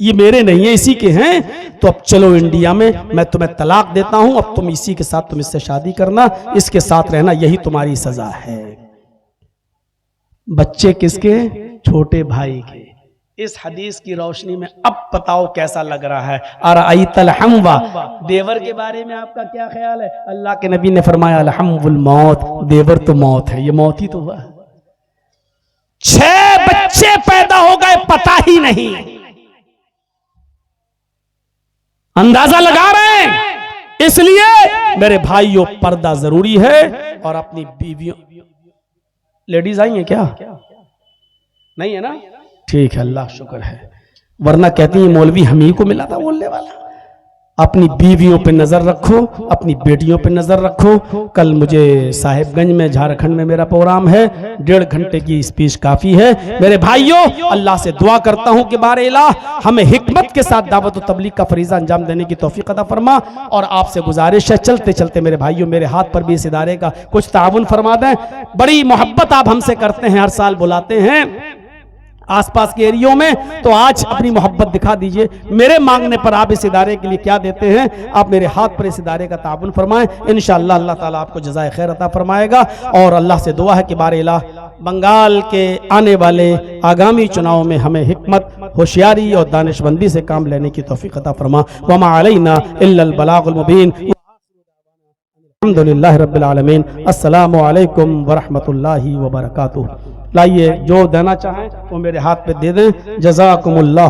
ये मेरे नहीं है इसी के हैं तो अब चलो इंडिया में मैं तुम्हें तलाक देता हूं, अब तुम इसी के साथ तुम इससे शादी करना, इसके साथ रहना, यही तुम्हारी सजा है। बच्चे किसके? छोटे भाई के। इस हदीस की रोशनी में अब बताओ कैसा लग रहा है। अरअयतल हम्वा, देवर के बारे में आपका क्या ख्याल है? अल्लाह के नबी ने फरमाया अलहम्वुल मौत, देवर तो मौत है, ये मौत ही तो हुआ। 6 बच्चे पैदा हो गए पता ही नहीं। अंदाजा लगा रहे हैं। इसलिए मेरे भाइयों पर्दा जरूरी है। और अपनी बीवियों, लेडीज आई हैं क्या? नहीं है ना? ठीक है, अल्लाह शुक्र है, वरना कहती है मौलवी हम ही को मिला था बोलने वाला। अपनी बीवियों पे नजर रखो, अपनी बेटियों पे नजर रखो। कल मुझे साहिबगंज में झारखंड में मेरा प्रोग्राम है, 1.5 घंटे की स्पीच काफी है। मेरे भाइयों अल्लाह से दुआ करता हूं कि बारे इलाह हमें हिकमत के साथ दावत और तबलीग का फरीजा अंजाम देने की तौफीक अता फरमा। और आपसे गुजारिश है चलते चलते मेरे भाइयों मेरे हाथ पर भी इस इदारे का कुछ ताउन फरमा दें। बड़ी मोहब्बत आप हमसे करते हैं, हर साल बुलाते हैं आसपास के एरियो में, तो आज अपनी मोहब्बत दिखा दीजिए। मेरे मांगने पर आप इस इदारे के लिए क्या देते हैं, आप मेरे हाथ पर इस इदारे का ताउन फरमाएं। इंशाअल्लाह अल्लाह ताला आपको जज़ाए खैर अता फरमाएगा। और अल्लाह से दुआ है कि बारे इलाह बंगाल के आने वाले आगामी चुनाव में हमें हिकमत, होशियारी और दानिशमंदी से काम लेने की तौफीक अता फरमा। वमा अलैना इल्लल बलागुल मुबीन। अल्हम्दुलिल्लाहि रब्बिल आलमीन। अस्सलामु अलैकुम व रहमतुल्लाहि व बरकातुहू। लाइए जो देना चाहें वो मेरे हाथ पे दे दें। जज़ाकुमुल्लाह।